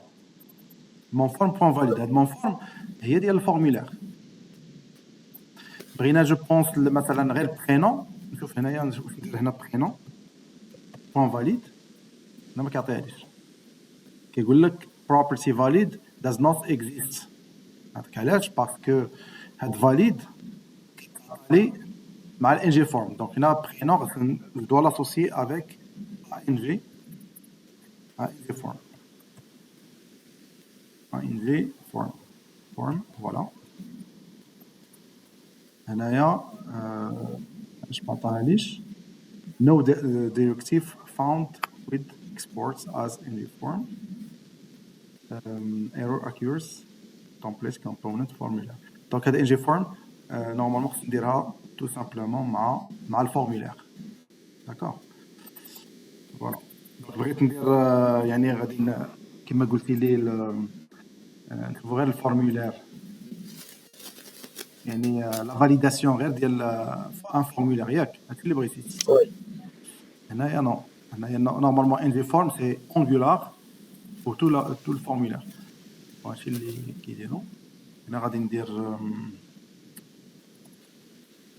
بوان فاليد هاد مون فورم هي ديال الفورمولير بغينا جو بونس مثلا غير برينون نشوف هنايا نشوف ندير هنا برينون بوان فاليد انا ما كيعطيهاليش كيقول لك property valid does not exist هذاك علاش باسكو هاد valid كيتعطي مع ال ng form donc هنا prénom je dois l'associer avec ing form ing form voilà هنايا اش معطاهاليش no directive found with exports as ing form error occurs template component formula donc هذا ing form normalement خصني نديرها tout simplement مع الفورمulaire d'accord voilà بغيت ندير يعني غادي كما قلتي لي نشوفوا غير الفورمulaire يعني لا فاليداسيون غير ديال ان فورمulaire ياك هادشي اللي بغيتي هنايا نو هنايا نورمالمون ing form سي angular pour tout le formulaire ماشي اللي كيديروا هنا غادي ندير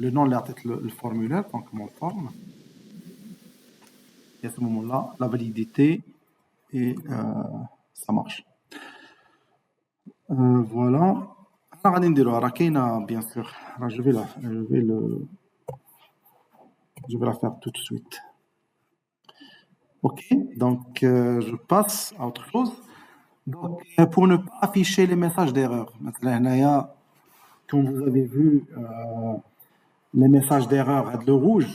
le nom اللي عطيت le formulaire donc mon forme et à ce moment là la validité et ça marche voilà انا غادي نديروها راه كاينه bien sûr راه je vais la faire tout de suite ok donc je passe à autre chose donc pour ne pas afficher les messages d'erreur مثلا هنايا comme vous avez vu les messages d'erreur le rouge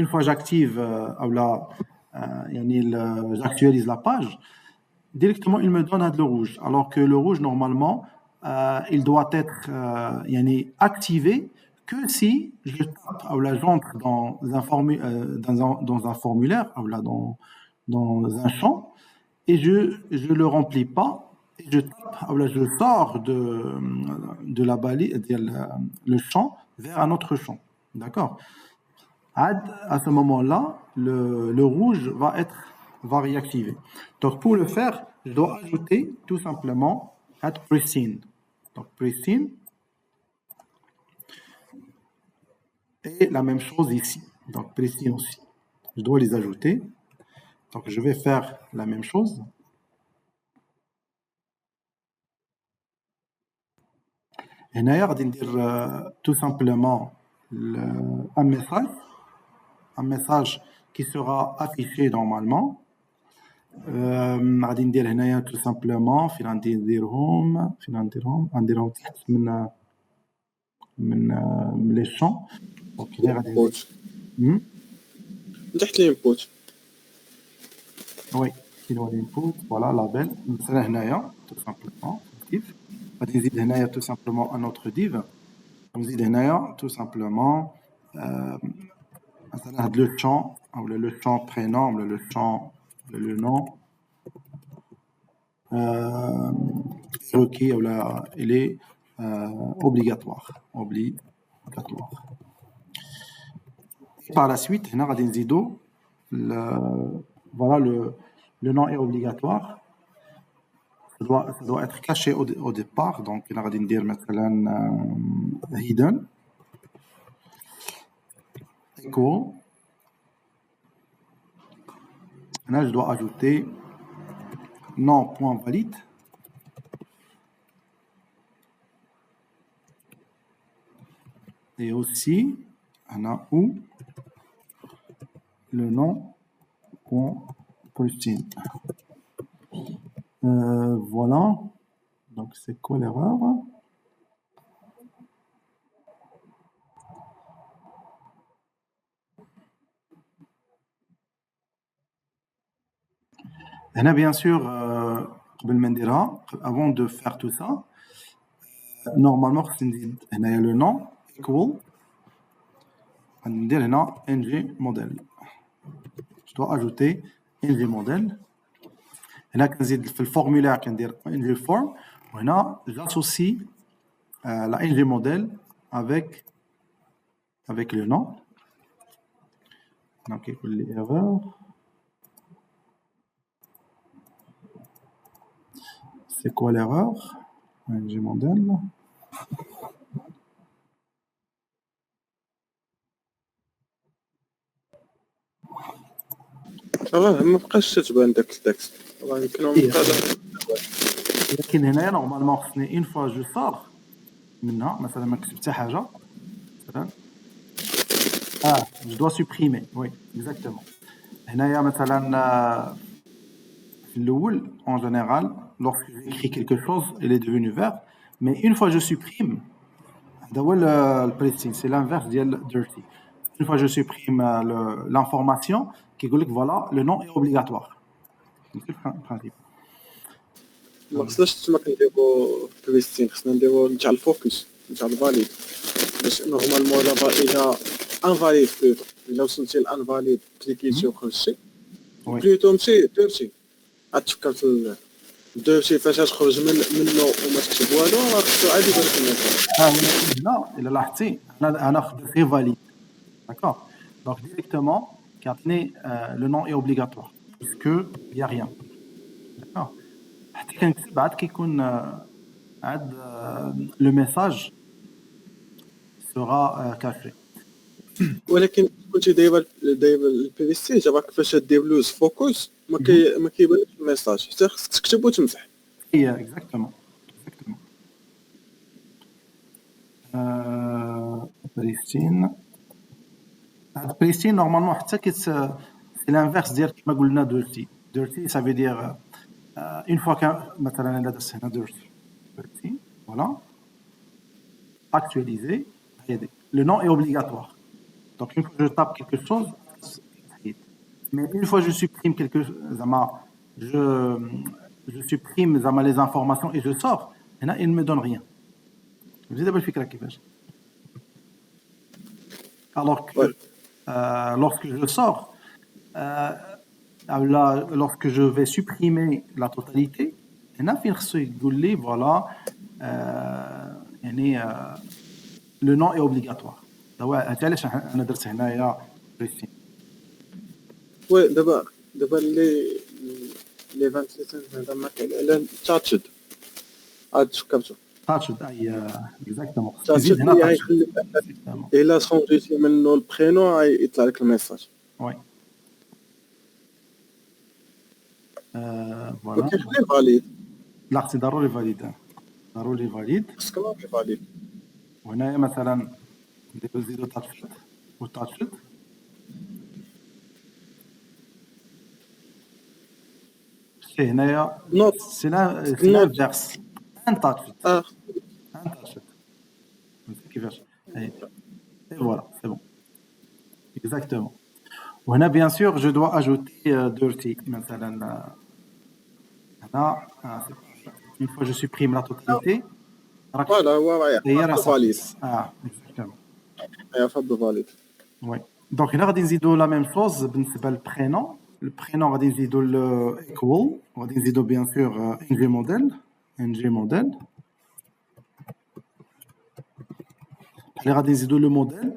une fois j'active ou là j'actualise la page directement il me donne le rouge alors que le rouge normalement il doit être activé que si je tape ou là j'entre dans un formulaire ou là dans un champ et je le remplis pas et je tape ou là je sors de la balise le champ vers un autre champ. D'accord. À ce moment-là, le rouge va réactiver. Donc pour le faire, je dois ajouter tout simplement add pristine. Donc pristine. Et la même chose ici. Donc pristine aussi. Je dois les ajouter. Donc je vais faire la même chose. Et d'ailleurs, on va dire tout simplement un message qui sera affiché normalement. غادي ندير هنايا tout simplement فين غادي نديرهم غنديرهم تحت من لي شون دونك هنا غادي تحت الانبوت وي كاين هو الانبوت فوالا لابيل مثلا هنايا tout simplement div غادي نزيد هنايا tout simplement un autre div نزيد هنايا tout simplement مثلا هاد لو شون او لو شون prénom ولا لو شون le nom requis ou là il est obligatoire par la suite هنا غادي نزيدو voilà le nom est obligatoire ça doit être caché au départ donc هنا غادي ندير مثلا hidden echo là je dois ajouter nom point valide et aussi on a où le nom point Christine. Voilà. Donc c'est quoi l'erreur? هنا bien sûr قبل ما نديرها avant de faire tout ça normalement خصني نزيد هنايا le nom equal ندير هنا ng model je dois ajouter ng model هنا كنزيد في الفورمulaire كندير ng form وهنا j'associe la ng model avec le nom donc يكون لي erreur c'est quoi l'erreur ng model ما بقاش تتبان داك التكست راه يمكن نبقى لكن هنايا نورمالمون خصني اون فوا جو صار منها مثلا ما كتبت حتى حاجه مثلا جو دوا سوبريمي وي اكزاكتومون هنايا مثلا في الاول en général lorsque j'écris quelque chose il est devenu vert mais une fois je supprime هذا هو البريستين c'est l'inverse ديال dirty une fois je supprime l'information كيقول لك voilà le nom est obligatoire c'est le principe ما خصناش تما كنديرو بريستين خصنا نديرو نتاع الفوكس نتاع الفاليد باش نورمالمون الا انفاليد الا وصلتي لانفاليد كليكيتي وخرجتي بلوتو مشي درتي تفكرت درتي فاش تخرج منه وما تكتب والو راه خصو عادي يبان لك الميساج لا الا لاحظتي انا خديت غير فاليد d'accord donc directement كيعطيني le nom est obligatoire puisque il y a rien d'accord حتى كنكتب عاد كيكون عاد le message sera caché ولكن كنتي داير البريستين جابك كيفاش دير لوز فوكس ما كيبانش الميساج حتى خصك تكتب وتمسح هي exactement بريستين هاد بريستين نورمالمون حتى سي l'inverse ديال كما قلنا dirty dirty ça veut dire une fois que مثلا الا درت هنا dirty voilà actualiser le nom est obligatoire donc une fois que je tape quelque chose mais une fois que je supprime je supprime les informations et je sors هنا il ne me donne rien vous avez الفكرة كيفاش alors que lorsque je sors lorsque je vais supprimer la totalité هنا فين خصو يقول لي voilà يعني le nom est obligatoire هذا علاش انا درت هنايا بريستين وي دابا لي 27 هذا ما كاين الا تاتشد عاد فكرتو تاتشد اي اكزاكتومون تاتشد هنا يخلي الا شونجيتي منه البرينو يطلع لك الميساج وي فوالا وكيخلي فاليد لا خصني ضروري فاليد خصك ضروري فاليد وهنايا مثلا نزيدو تاتشد وتاتشد هنايا نوت سي l'inverse untouched كيفاش اي voilà c'est bon exactement وهنا bien sûr je dois ajouter dirty مثلا هنا une fois je supprime la totalité فوالا هو راه فاليد exactement هي فاب فاليد oui donc هنا غادي نزيدو la même chose بالنسبه للبرينون البرينون غادي نزيدو equal غادي نزيدو bien sûr ng model اللي غادي نزيدو le modèle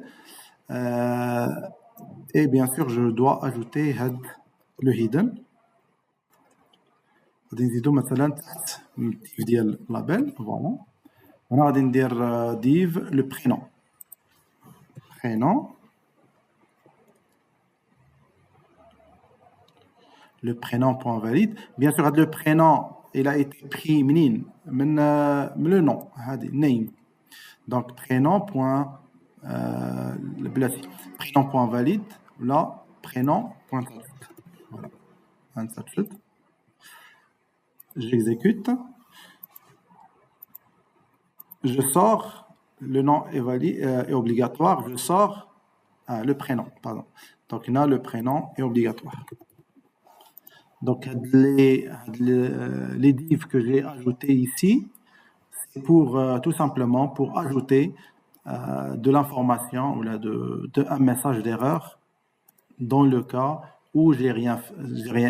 et bien sûr je dois ajouter le hidden غادي نزيدو مثلا تحت الديف ديال لابيل فوالا هنا غادي ندير div le prénom le prénom point valide bien sûr le prénom il a été pris منين من le nom هذه name donc prénom point بلاتي prénom.valide là prénom.valide. Voilà. J'exécute. Je sors, le nom est obligatoire, je sors le prénom, pardon. Donc, là, le prénom est obligatoire. Donc, les divs que j'ai ajoutés ici, c'est pour tout simplement pour ajouter de l'information ou un message d'erreur dans le cas où j'ai rien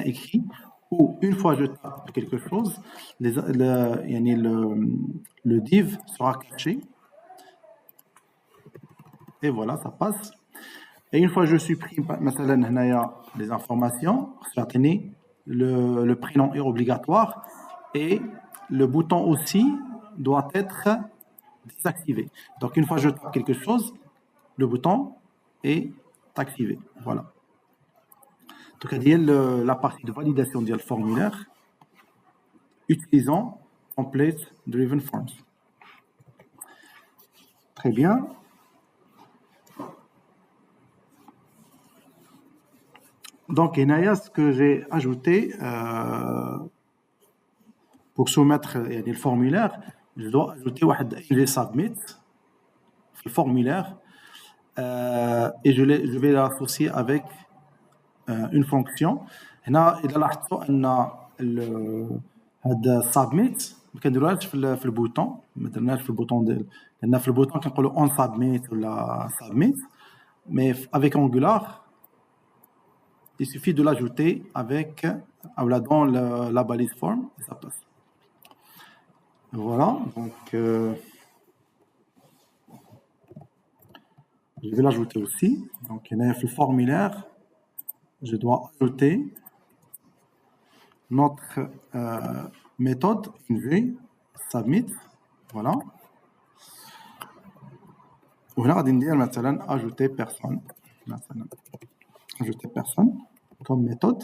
écrit, ou une fois je tape quelque chose, le div sera caché. Et voilà, ça passe. Et une fois que je supprime les informations, le prénom est obligatoire et le bouton aussi doit être désactivé. Donc une fois que je tape quelque chose, le bouton est activé. Voilà. Donc la partie de validation du formulaire utilisant Template Driven Forms. Très bien. Donc, il y a ce que j'ai ajouté pour soumettre le formulaire. Je dois ajouter un submit le formulaire et je vais l'associer avec une fonction. هنا إذا لاحظتوا أن هذا submit ما كنديروهاش في البوتون، ما درناش في البوتون لأن في البوتون كنقولوا on submit ولا submit، mais avec Angular il suffit de l'ajouter avec dans la balise form et ça passe. Voilà, donc je vais l'ajouter aussi. Donc il y a le formulaire, je dois ajouter notre méthode UV submit. Voilà. وهنا غادي ندير مثلا ajouter personne مثلا ajouter personne comme méthode.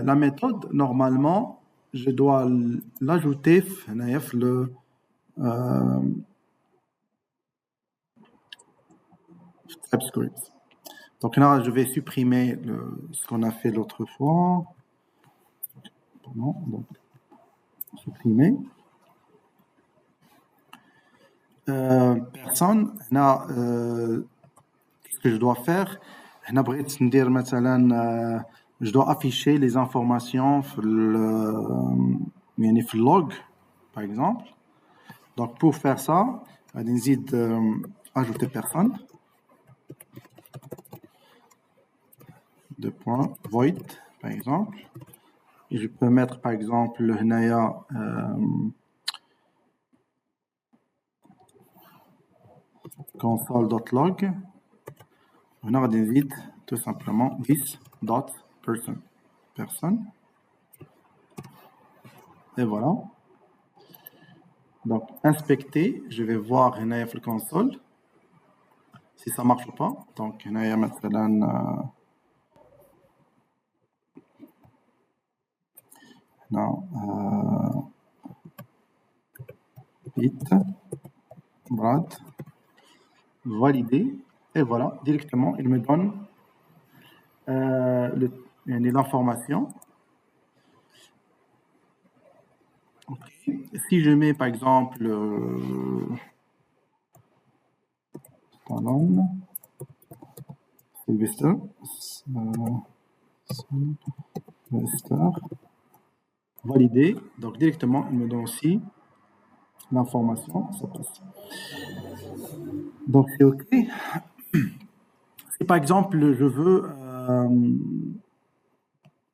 La méthode normalement je dois l'ajouter في le TypeScript. Donc là je vais supprimer ce qu'on a fait l'autre fois. Pardon, donc supprimer. Personne. Là, qu'est-ce que je dois faire? Je dois afficher les informations sur le log, par exemple. Donc, pour faire ça, on hésite ajouter personne. Void, par exemple. Et je peux mettre, par exemple, le Hnaya console.log. On a des tout simplement this.person. Personne. Et voilà. Donc, inspecter, je vais voir Hnaya le console. Si ça marche ou pas. Donc, Hnaya maintenant. Non. Bit. Brad. Valider. Et voilà, directement, il me donne l'information. Okay. Si je mets par exemple Sylvester, valider, donc directement, il me donne aussi l'information. Ça passe. Donc c'est OK. Si par exemple je veux,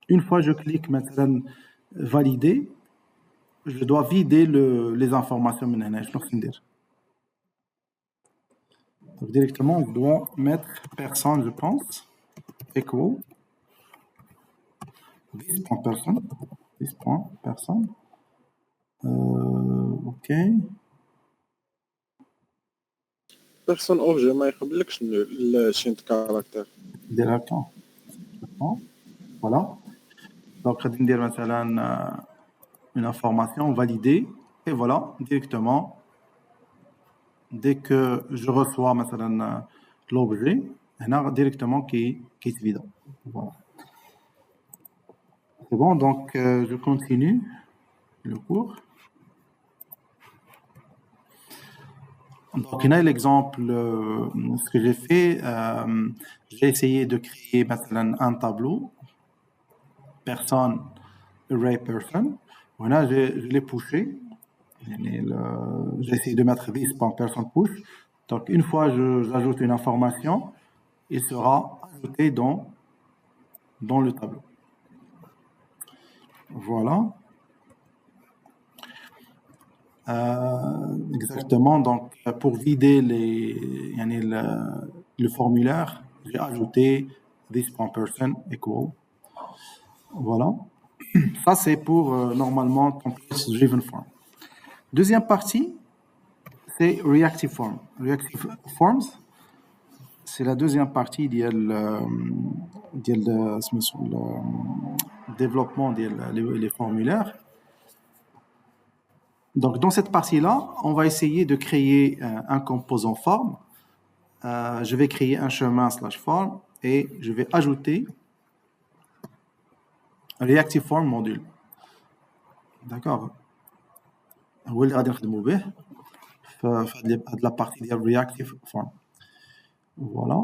une fois je clique maintenant valider, je dois vider les informations maintenant. Donc directement je dois mettre personne, je pense, equal this.person. OK. Personne objet ما يقبلكش الشين كاركتر ديرها كان voilà. Donc غادي ندير مثلا une information validée et voilà directement dès que je reçois مثلا l'objet هنا directement qui est vide. Voilà. C'est bon, donc je continue le cours. Donc, là, l'exemple, ce que j'ai fait, j'ai essayé de créer مثلا un tableau, personne, array person. Voilà, je l'ai poussé. J'ai essayé de mettre this par person push. Donc, une fois j'ajoute une information, il sera ajouté dans le tableau. Voilà. Exactement. Donc, pour vider le formulaire, j'ai ajouté this.person equal. Voilà. Ça, c'est pour normalement template driven form. Deuxième partie, c'est reactive form. Reactive forms, c'est la deuxième partie du développement des formulaires. Donc, dans cette partie-là, on va essayer de créer un composant form. Je vais créer un chemin /form et je vais ajouter un reactive form module. D'accord. هو اللي غادي نخدموا به في la partie ديال reactive form. Voilà.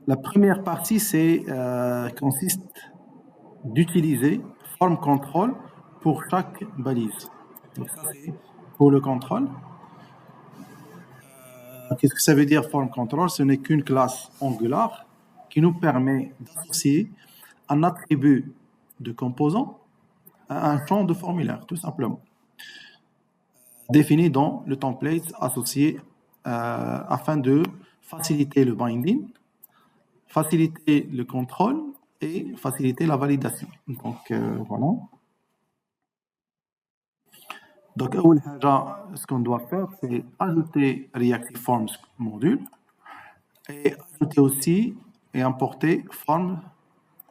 La première partie consiste d'utiliser form control pour chaque balise. Donc ça, c'est pour le contrôle. Qu'est-ce que ça veut dire form control? Ce n'est qu'une classe Angular qui nous permet d'associer un attribut de composant à un champ de formulaire, tout simplement, défini dans le template associé afin de faciliter le binding, faciliter le contrôle et faciliter la validation. Donc, voilà. Donc, ce qu'on doit faire, c'est ajouter Reactive Forms module et ajouter aussi et importer Form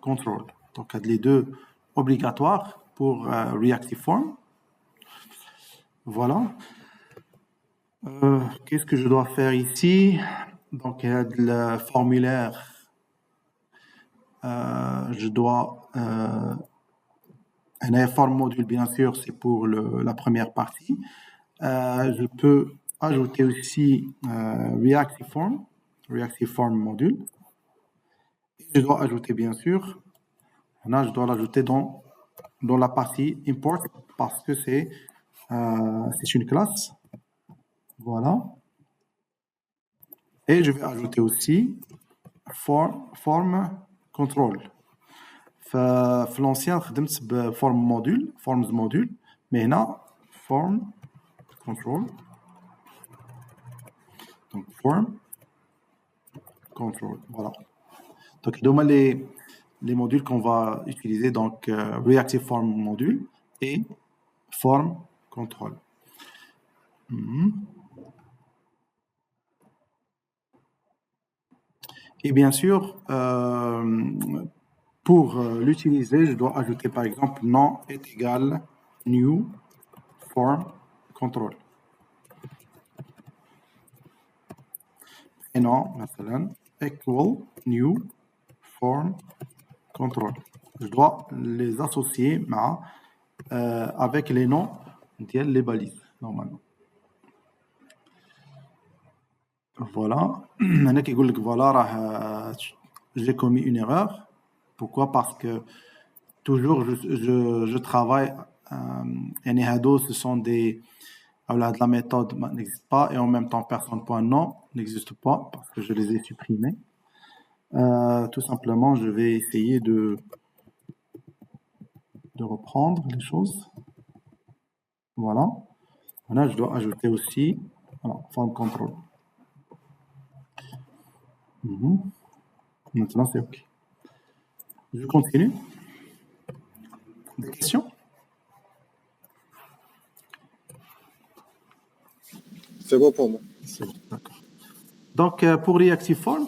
Control. Donc, les deux obligatoires pour Reactive Form. Voilà. Qu'est-ce que je dois faire ici? Donc, il y a le formulaire. Je dois un form module, bien sûr, c'est pour la première partie. Je peux ajouter aussi Reactive Form module. Je dois ajouter, bien sûr, là, je dois l'ajouter dans la partie import parce que c'est une classe. Voilà. Et je vais ajouter aussi form control. في l'ancien خدمت بفورم موديل forms module mais هنا form control. Donc form control, voilà. Donc هما les modules qu'on va utiliser, donc reactive form module et form control. Et bien sûr, pour l'utiliser, je dois ajouter par exemple nom est égal new form control. Et nom, مثلا, equal new form control. Je dois les associer avec les noms des balises, normalement. Voilà. Maintenant qu'il dit que voilà, j'ai commis une erreur. Pourquoi? Parce que toujours je travaille. Ce sont la méthode n'existe pas et en même temps personne.nom n'existe pas parce que je les ai supprimés. Tout simplement, je vais essayer de reprendre les choses. Voilà. Là, je dois ajouter aussi form control. Maintenant, c'est OK. Je continue. Des questions? C'est bon pour moi. C'est bon, d'accord. Donc, pour Reactive Forms,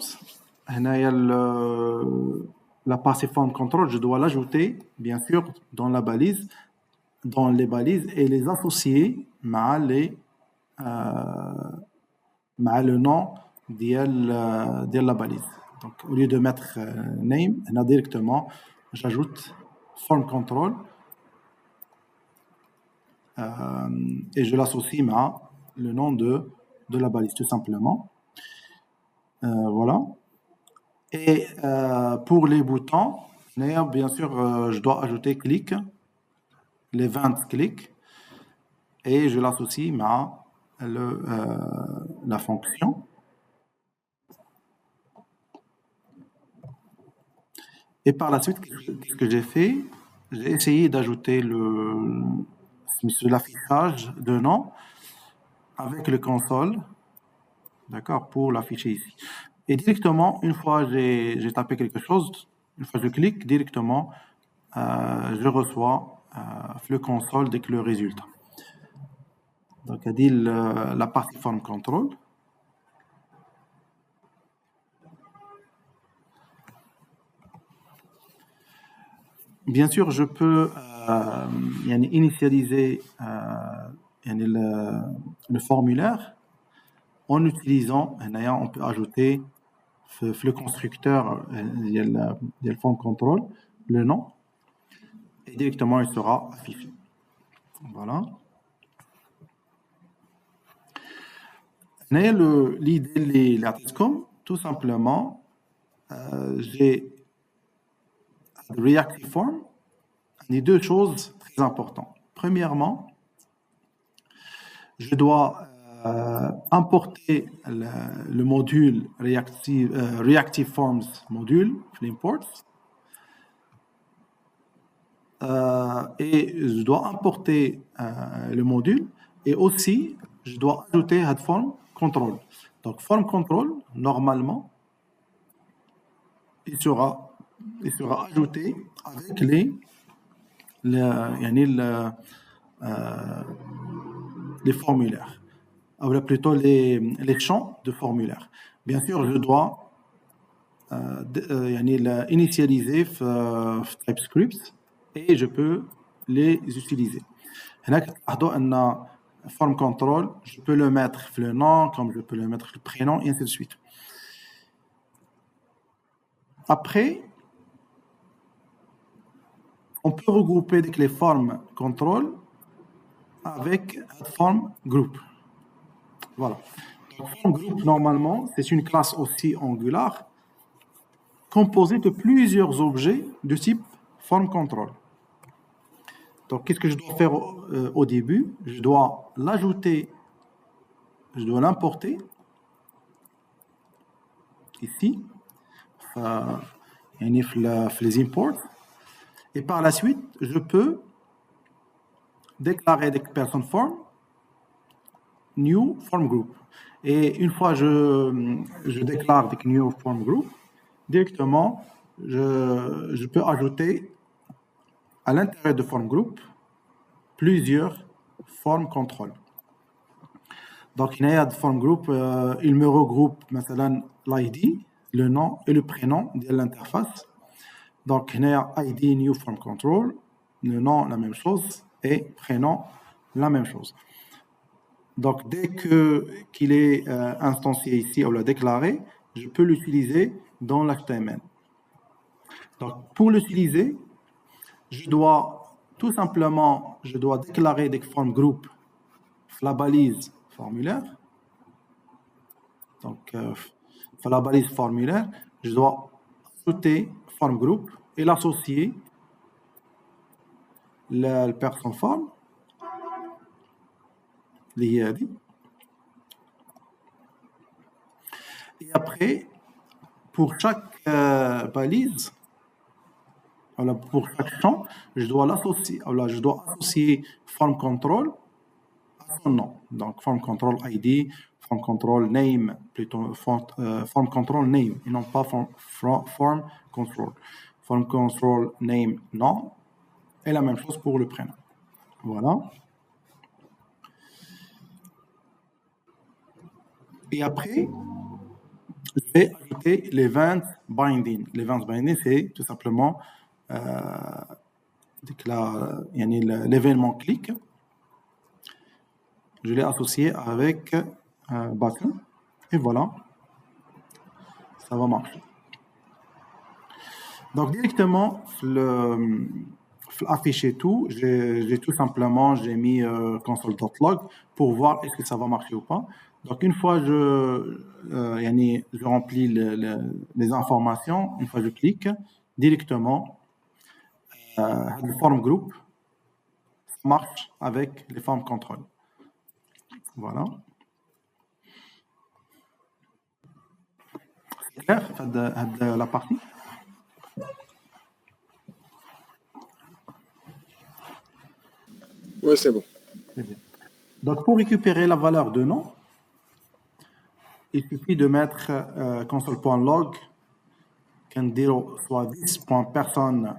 la partie Form Control, je dois l'ajouter, bien sûr, dans la balise dans les balises et les associer مع le nom ديال la balise. Donc au lieu de mettre name, là directement j'ajoute form control et je l'associe à le nom de la balise tout simplement. Voilà. Et pour les boutons, bien sûr, je dois ajouter clic, les 20 clics, et je l'associe à la fonction. Et par la suite, ce que j'ai fait, j'ai essayé d'ajouter l'affichage de nom avec le console, d'accord, pour l'afficher ici. Et directement, une fois j'ai tapé quelque chose, une fois je clique, directement, je reçois le console dès que le résultat. Donc, il dit la partie form control. Bien sûr, je peux initialiser le formulaire en utilisant, on peut ajouter le constructeur le form control, le nom, et directement il sera affiché. Voilà. L'idée de tout simplement, j'ai Reactive Form, il y a deux choses très importantes. Premièrement, je dois importer le module Reactive Forms module, l'imports, et je dois importer le module, et aussi je dois ajouter Form Control. Donc Form Control, normalement, il sera ajouté avec les formulaires, ou plutôt les champs de formulaire. Bien sûr, je dois initialiser TypeScript et je peux les utiliser. Form control, je peux le mettre le nom, comme je peux le mettre le prénom, et ainsi de suite. Après, on peut regrouper les formes control avec form group. Voilà. Donc, form group, normalement, c'est une classe aussi Angular composée de plusieurs objets de type form control. Donc, qu'est-ce que je dois faire au début? Je dois l'ajouter, je dois l'importer ici, les imports, et par la suite, je peux déclarer des person form, new form group. Et une fois je déclare des new form group, directement, je peux ajouter à l'intérieur de form group plusieurs form control. Donc, il y a de form group, il me regroupe مثلا l'ID, le nom et le prénom de l'interface. Donc, il y a ID new form control, le nom la même chose et prénom la même chose. Donc, dès qu'il est instancié ici ou la déclaré, je peux l'utiliser dans l'HTML. Donc, pour l'utiliser, je dois tout simplement déclarer des form group la balise formulaire. Donc, la balise formulaire, je dois ajouter form group et l'associer la person form. Et après, pour chaque balise, pour chaque champ, je dois associer form control à son nom. Donc, form control ID, form control name, plutôt form control name, et non pas form control. Form control name, non. Et la même chose pour le prénom. Voilà. Et après, je vais ajouter les 20 bindings. Les 20 bindings, c'est tout simplement l'événement clic, je l'ai associé avec button et voilà, ça va marcher. Donc directement afficher tout, j'ai tout simplement mis console.log pour voir est-ce que ça va marcher ou pas. Donc une fois je remplis les informations, une fois je clique directement le form group marche avec les formes contrôle. Voilà. C'est clair la partie? Oui, c'est bon. Donc, pour récupérer la valeur de nom, il suffit de mettre console.log, soit this.person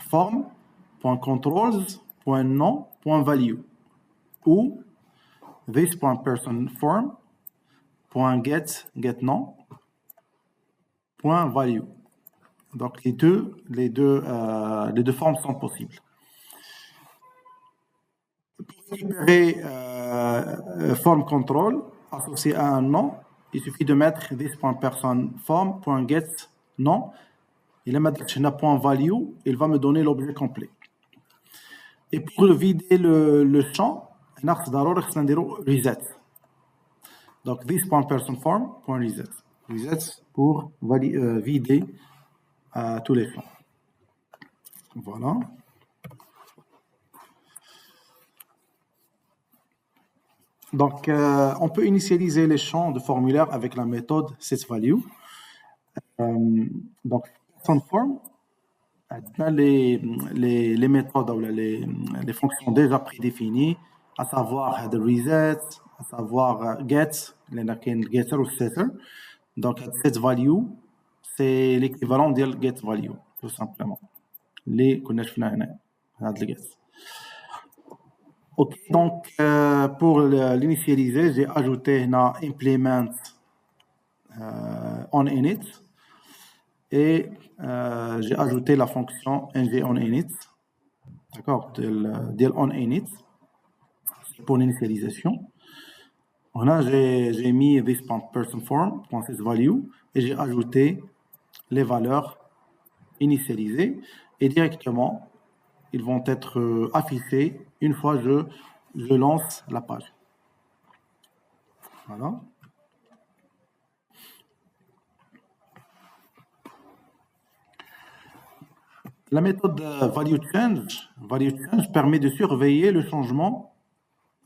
form.controls.nom.value ou this.person form.getNom.value. Donc, les deux formes sont possibles. Pour récupérer form control associé à un nom, il suffit de mettre this.person form.getNom. Il va mettre .value, il va me donner l'objet complet. Et pour vider le champ, on a reset. Donc this.person form.reset. Reset pour vider tous les champs. Voilà. Donc, on peut initialiser les champs de formulaire avec la méthode setValue. Donc, personForm a les méthodes ou les fonctions déjà prédéfinies, à savoir the reset, à savoir get, getter ou setter. Donc, setValue, c'est l'équivalent de getValue, tout simplement. Les connaissances de get. Ok, donc pour l'initialiser, j'ai ajouté implement onInit et j'ai ajouté la fonction ngOnInit, d'accord, de onInit pour l'initialisation. Là, j'ai mis this.personForm.setValue et j'ai ajouté les valeurs initialisées et directement ils vont être affichés une fois je lance la page. Voilà. La méthode value change permet de surveiller le changement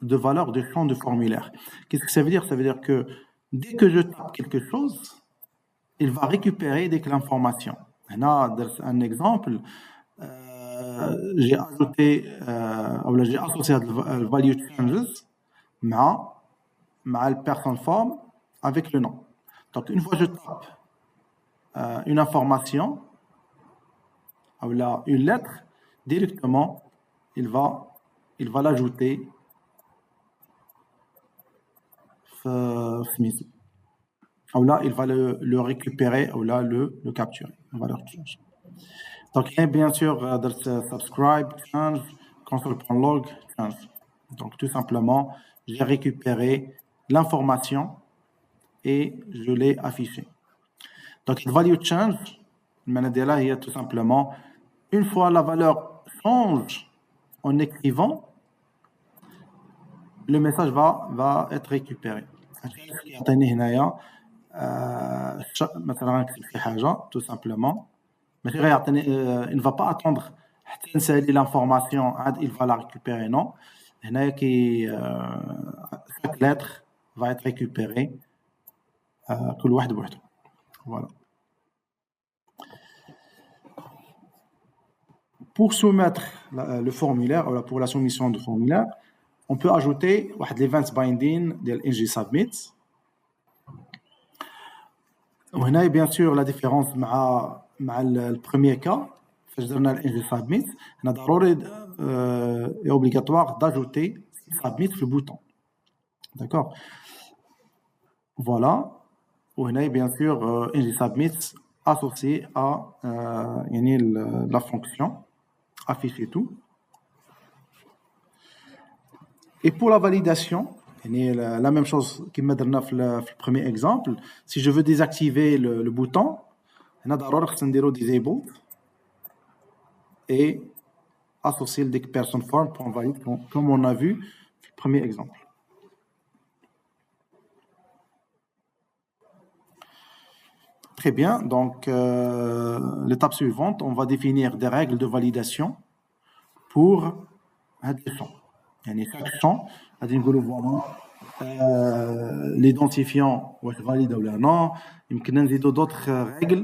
de valeur de champ de formulaire. Qu'est-ce que ça veut dire? Ça veut dire que dès que je tape quelque chose, il va récupérer dès que l'information. Là, un exemple, j'ai associé le value changes مع le person form avec le nom. Donc une fois que je tape une information ou là une lettre, directement il va l'ajouter ou là il va le récupérer ou là le capturer. On va le change. Donc il y a bien sûr subscribe, change, console.log, change. Donc tout simplement, j'ai récupéré l'information et je l'ai affiché. Donc le value change, il y a tout simplement, une fois la valeur change en écrivant, le message va être récupéré. Tout simplement. Il ne va pas attendre l'information, il va la récupérer, non. Chaque lettre va être récupérée. Voilà. Pour soumettre le formulaire, ou pour la soumission du formulaire, on peut ajouter l'event binding de ngSubmit. وهنا bien sûr la différence مع le premier cas فاش درنا ngSubmit هنا ضروري est obligatoire d'ajouter submit في le bouton. D'accord. Voilà. وهنا bien sûr ngSubmit associé à la fonction afficher tout. Et pour la validation, la même chose qui m'a donné le premier exemple. Si je veux désactiver le bouton, on a d'abord disable et associer le person form pour valider comme on a vu le premier exemple. Très bien, donc l'étape suivante, on va définir des règles de validation pour les champs. Chaque champ, l'identifiant valide ou non. Il y a d'autres règles.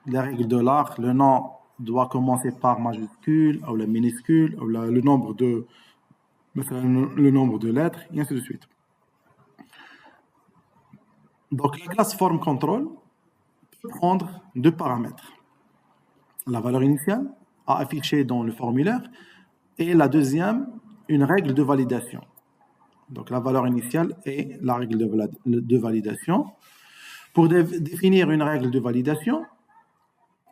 Les règles de l'art, le nom doit commencer par majuscule ou la minuscule ou le nombre de lettres, et ainsi de suite. Donc, la classe form control peut prendre deux paramètres. La valeur initiale à afficher dans le formulaire et la deuxième, une règle de validation. Donc, la valeur initiale et la règle de validation. Pour définir une règle de validation,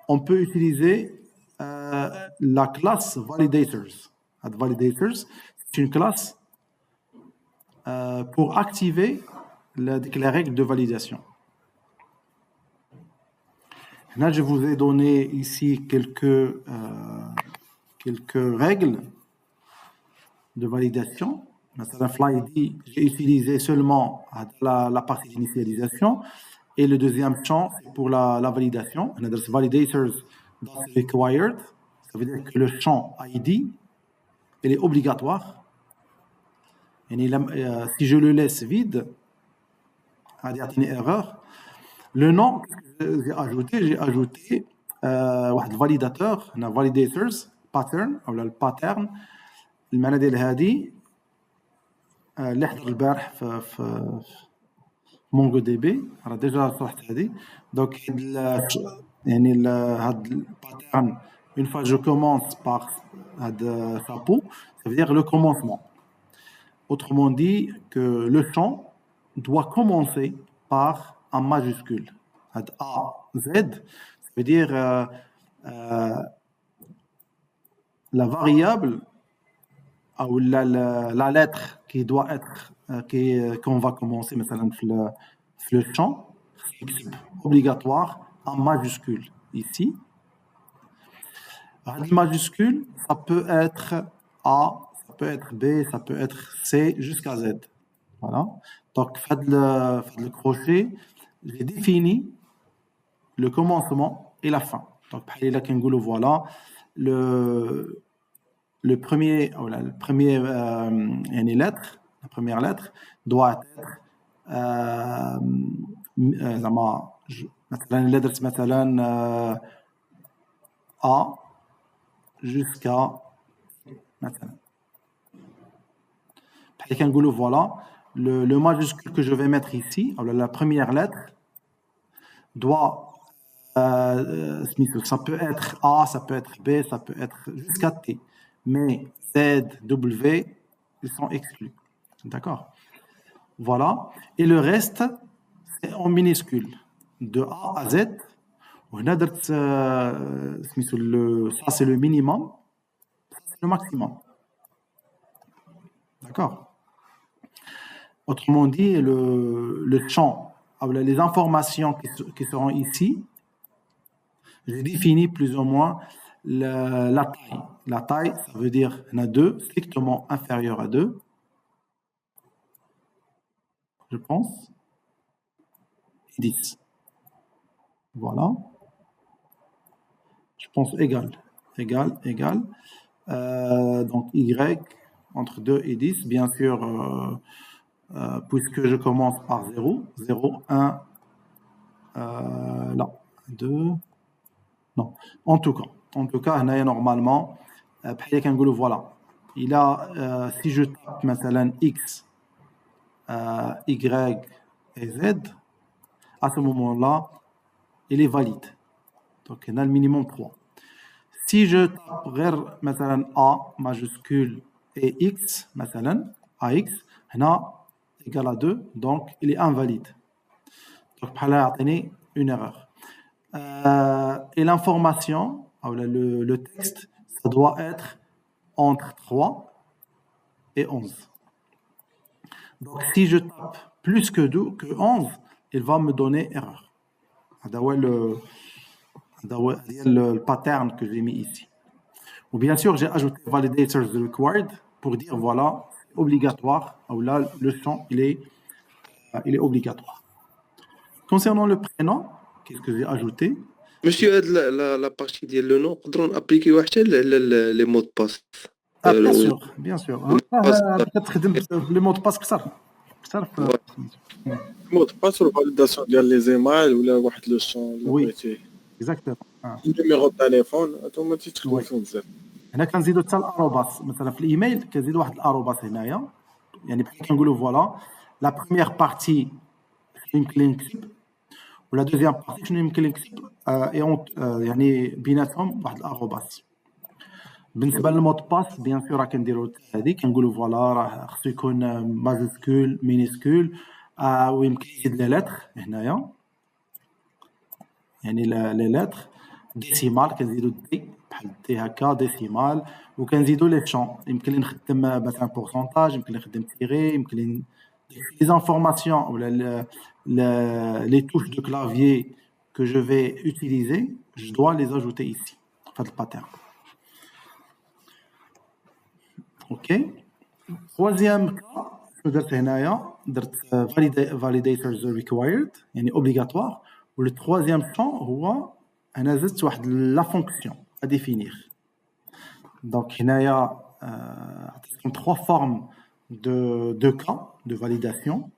on peut utiliser la classe validators. Validators, c'est une classe pour activer les règles de validation. Là, je vous ai donné ici quelques règles de validation. Dans FlyID, j'ai utilisé seulement la partie d'initialisation. Et le deuxième champ, c'est pour la validation. Validators required. Ça veut dire que le champ ID, il est obligatoire. Et si je le laisse vide, il y a une erreur. Le nom que j'ai ajouté un validateur, un validators pattern ou le pattern. المعنى ديال هذه اللي حضر البارح في مونغو دي بي راه ديجا صحت هذه دونك يعني هاد الباترن une fois je commence par هاد chapeau ça veut dire le commencement autrement dit que le champ doit commencer par un majuscule هاد A Z ça veut dire la variable ou la lettre qui doit être qu'on va commencer مثلا في le champ obligatoire en majuscule ici. Le majuscule ça peut être A, ça peut être B, ça peut être C jusqu'à Z. Voilà. Donc fait le crochet, j'ai défini le commencement et la fin. Donc là كنقولوا voilà le premier lettre, la première lettre doit être مثلا A jusqu'à مثلا voilà le majuscule que je vais mettre ici, la première lettre doit ça peut être A, ça peut être B, ça peut être jusqu'à T. Mais Z, W, ils sont exclus. D'accord? Voilà. Et le reste, c'est en minuscule. De A à Z. Ça, c'est le minimum. Ça, c'est le maximum. D'accord? Autrement dit, le champ, les informations qui seront ici, j'ai défini plus ou moins la taille. La taille, ça veut dire qu'il y en a 2, strictement inférieur à 2. Je pense. 10. Voilà. Je pense égal. Donc Y entre 2 et 10. Bien sûr, puisque je commence par 0. 0, 1, là. 2. Non. En tout cas, normalement, voilà. Il a, si je tape maintenant X, Y et Z, à ce moment-là, il est valide. Donc, il y a le minimum 3. Si je tape maintenant A majuscule et X, maintenant, AX, il y a égal à 2, donc il est invalide. Donc, il y a une erreur. Et l'information, le texte, ça doit être entre 3 et 11. Donc, si je tape plus que 11, il va me donner erreur. C'est le pattern que j'ai mis ici. Ou bien sûr, j'ai ajouté validators required pour dire voilà, obligatoire. Ou là, le champ, il est obligatoire. Concernant le prénom, qu'est-ce que j'ai ajouté? Monsieur, la partie ديال le nom نقدروا نابليكيو حتى les mots de passe. Bien sûr, bien sûr. Peut-être les mots de passe كثر مود باس والفاليداسيون ديال لي زيمايل ولا واحد لو شون اللي وي. بغيتي exactement. النيميرو تليفون هادو ما تيتخدموا فيهم بزاف. هنا كنزيدوا حتى الاروباس مثلا في الايميل كنزيد واحد الاروباس هنايا يعني بحال كنقولوا فوالا لا بروميير بارتي يمكن نكتب ولا دوزيام بارتي شنو يمكن نكتب يعني بيناتهم واحد الاروباس. بالنسبه للمود باس بيان سور راه كنديروا هذه كنقولوا فوالا راه خصو يكون ماجيسكول مينيسكول ويمكن يزيد لي لتر هنايا يعني لي لتر ديسيمال كنزيدوا دي بحال دي هكا ديسيمال وكنزيدوا لي شون يمكن لي نخدم مثلا بورسونتاج يمكن لي نخدم تيري يمكن لي لي انفورماسيون ولا les touches de clavier que je vais utiliser je dois les ajouter ici dans le pattern. OK. Troisième cas درت هنايا درت validators required يعني obligatoire و le troisième champ هو انا زدت واحد لا fonction à définir. Donc هنايا عطيتكم trois formes de cas de validation.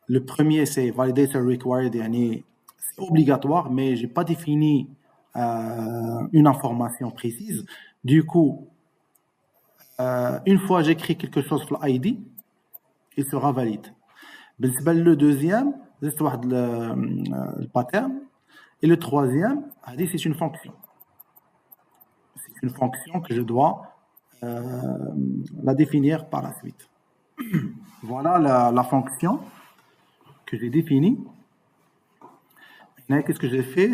Le premier c'est validator required يعني c'est obligatoire mais j'ai pas défini une information précise. Du coup une fois j'écris quelque chose sur l'ID, il sera valide. بالنسبة le deuxième, c'est le pattern. Et le troisième, c'est une fonction. C'est une fonction que je dois la définir par la suite. Voilà la fonction que j'ai définie. Maintenant, qu'est-ce que j'ai fait?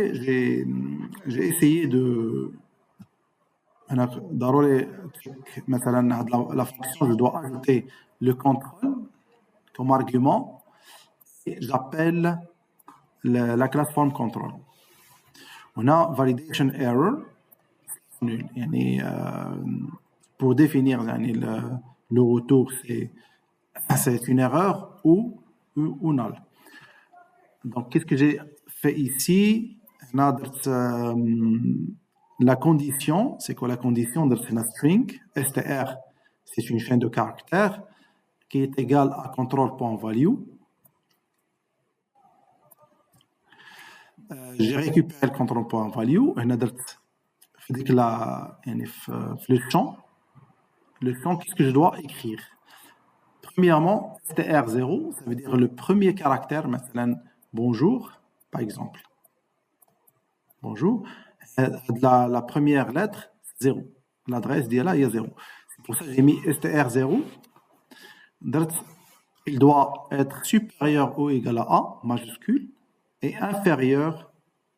J'ai essayé de... La fonction, je dois ajouter le contrôle comme argument et j'appelle la classe form control. On a validation error pour définir le retour c'est une erreur ou null. Donc qu'est-ce que j'ai fait ici? La condition, c'est quoi la condition de la string? str, c'est une chaîne de caractères qui est égale à control.value. J'ai récupéré le control.value. On a le champ. Le champ, qu'est-ce que je dois écrire? Premièrement, str0, ça veut dire le premier caractère, bonjour, par exemple. Bonjour. La première lettre, 0. L'adresse d'IA, il y a 0. C'est pour ça que j'ai mis str0. Il doit être supérieur ou égal à A, majuscule, et inférieur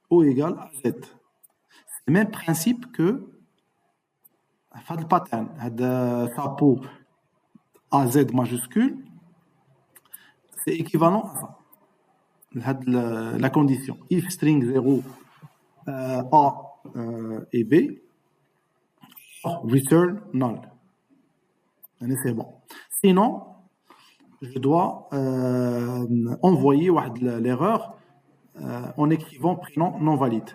ou égal à Z. C'est le même principe que le pattern. Sapo AZ majuscule, c'est équivalent à ça. La condition. If string 0 A et B, return null. C'est bon. Sinon, je dois envoyer l'erreur en écrivant prénom non valide.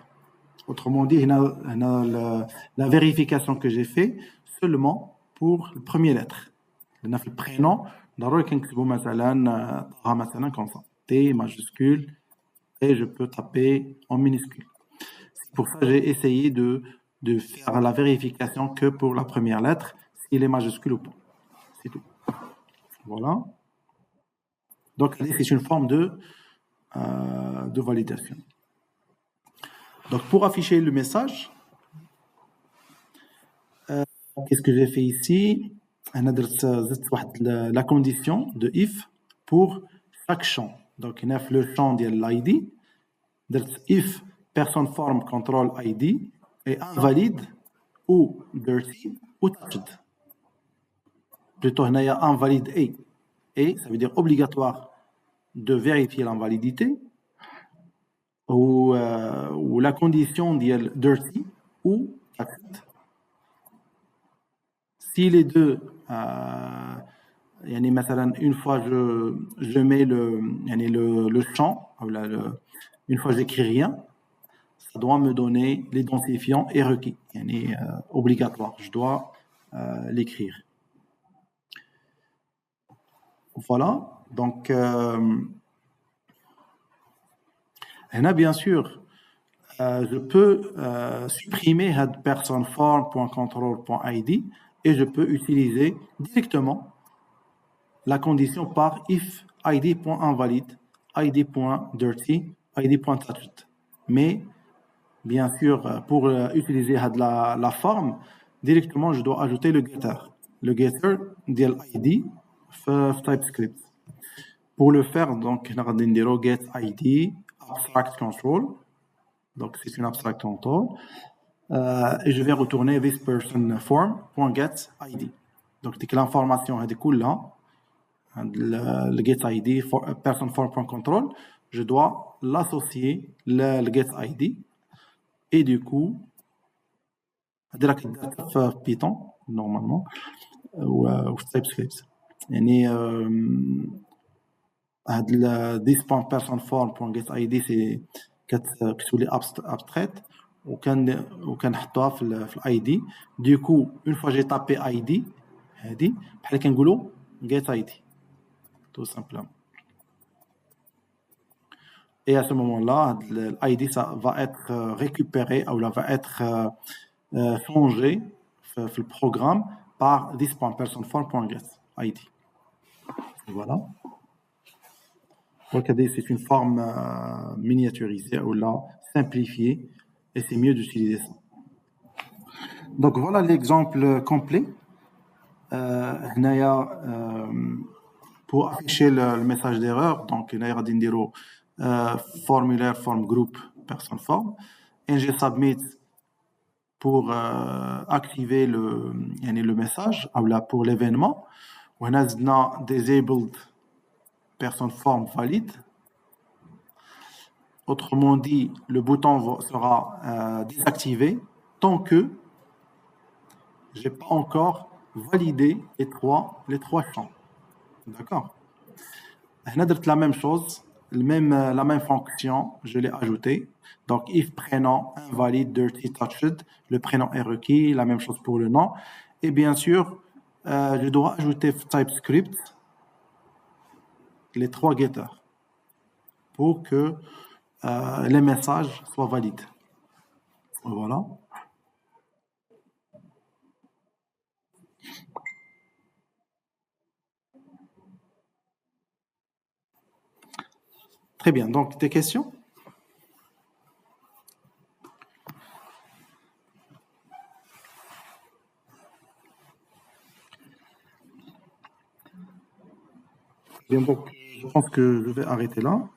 Autrement dit, la vérification que j'ai fait seulement pour la première lettre. Le prénom, comme ça. T majuscule et je peux taper en minuscule. C'est pour ça que j'ai essayé de faire la vérification que pour la première lettre, s'il est majuscule ou pas. C'est tout. Voilà. Donc, c'est une forme de validation. Donc, pour afficher le message, qu'est-ce que j'ai fait ici? La condition de if pour chaque champ. Donc, il y a le champ de l'ID. If person form control ID est invalide ou dirty ou touched. Plutôt, il y a invalide et. Et ça veut dire obligatoire de vérifier l'invalidité ou la condition d'y dirty ou touched. Si les deux, يعني مثلا une fois je mets le champ, une fois j'écris rien, ça doit me donner l'identifiant et requis, obligatoire, je dois l'écrire. Voilà, donc là, bien sûr, je peux supprimer personne form.control.id et je peux utiliser directement la condition par if id.invalide, id.dirty, id.touched. Mais bien sûr, pour utiliser la forme, directement, je dois ajouter le getter. Le getter de l'id في TypeScript. Pour le faire, donc, on va dire get id abstract control. Donc, c'est une abstract control. Et je vais retourner this person form.getID. Donc, dès que l'information est cool là, le getID person form.control, je dois l'associer le getID. Et du coup, direct في Python normalement ou TypeScript. يعني هاد this person form.getID c'est كتولي abstract وكنحطوها في الاي دي. Du coup, une fois j'ai tapé ID هادي بحال كنقولوا getID tout simplement. Et à ce moment-là, l'ID ça va être récupéré ou va être changé dans le programme par this.personform.getID. Voilà. Donc c'est une forme miniaturisée ou là simplifiée et c'est mieux d'utiliser ça. Donc voilà l'exemple complet. Pour afficher le message d'erreur, donc il y a formulaire form group person form, ng submit pour activer le message ou là pour l'événement, on a disabled person form valide. Autrement dit, le bouton sera désactivé tant que j'ai pas encore validé les trois champs. D'accord. On a la même chose, la même fonction, je l'ai ajoutée. Donc, if prénom invalide, dirty, touched, le prénom est requis, la même chose pour le nom. Et bien sûr, je dois ajouter TypeScript les trois getters pour que les messages soient valides. Voilà. Très bien. Donc, des questions? Bien, donc, je pense que je vais arrêter là.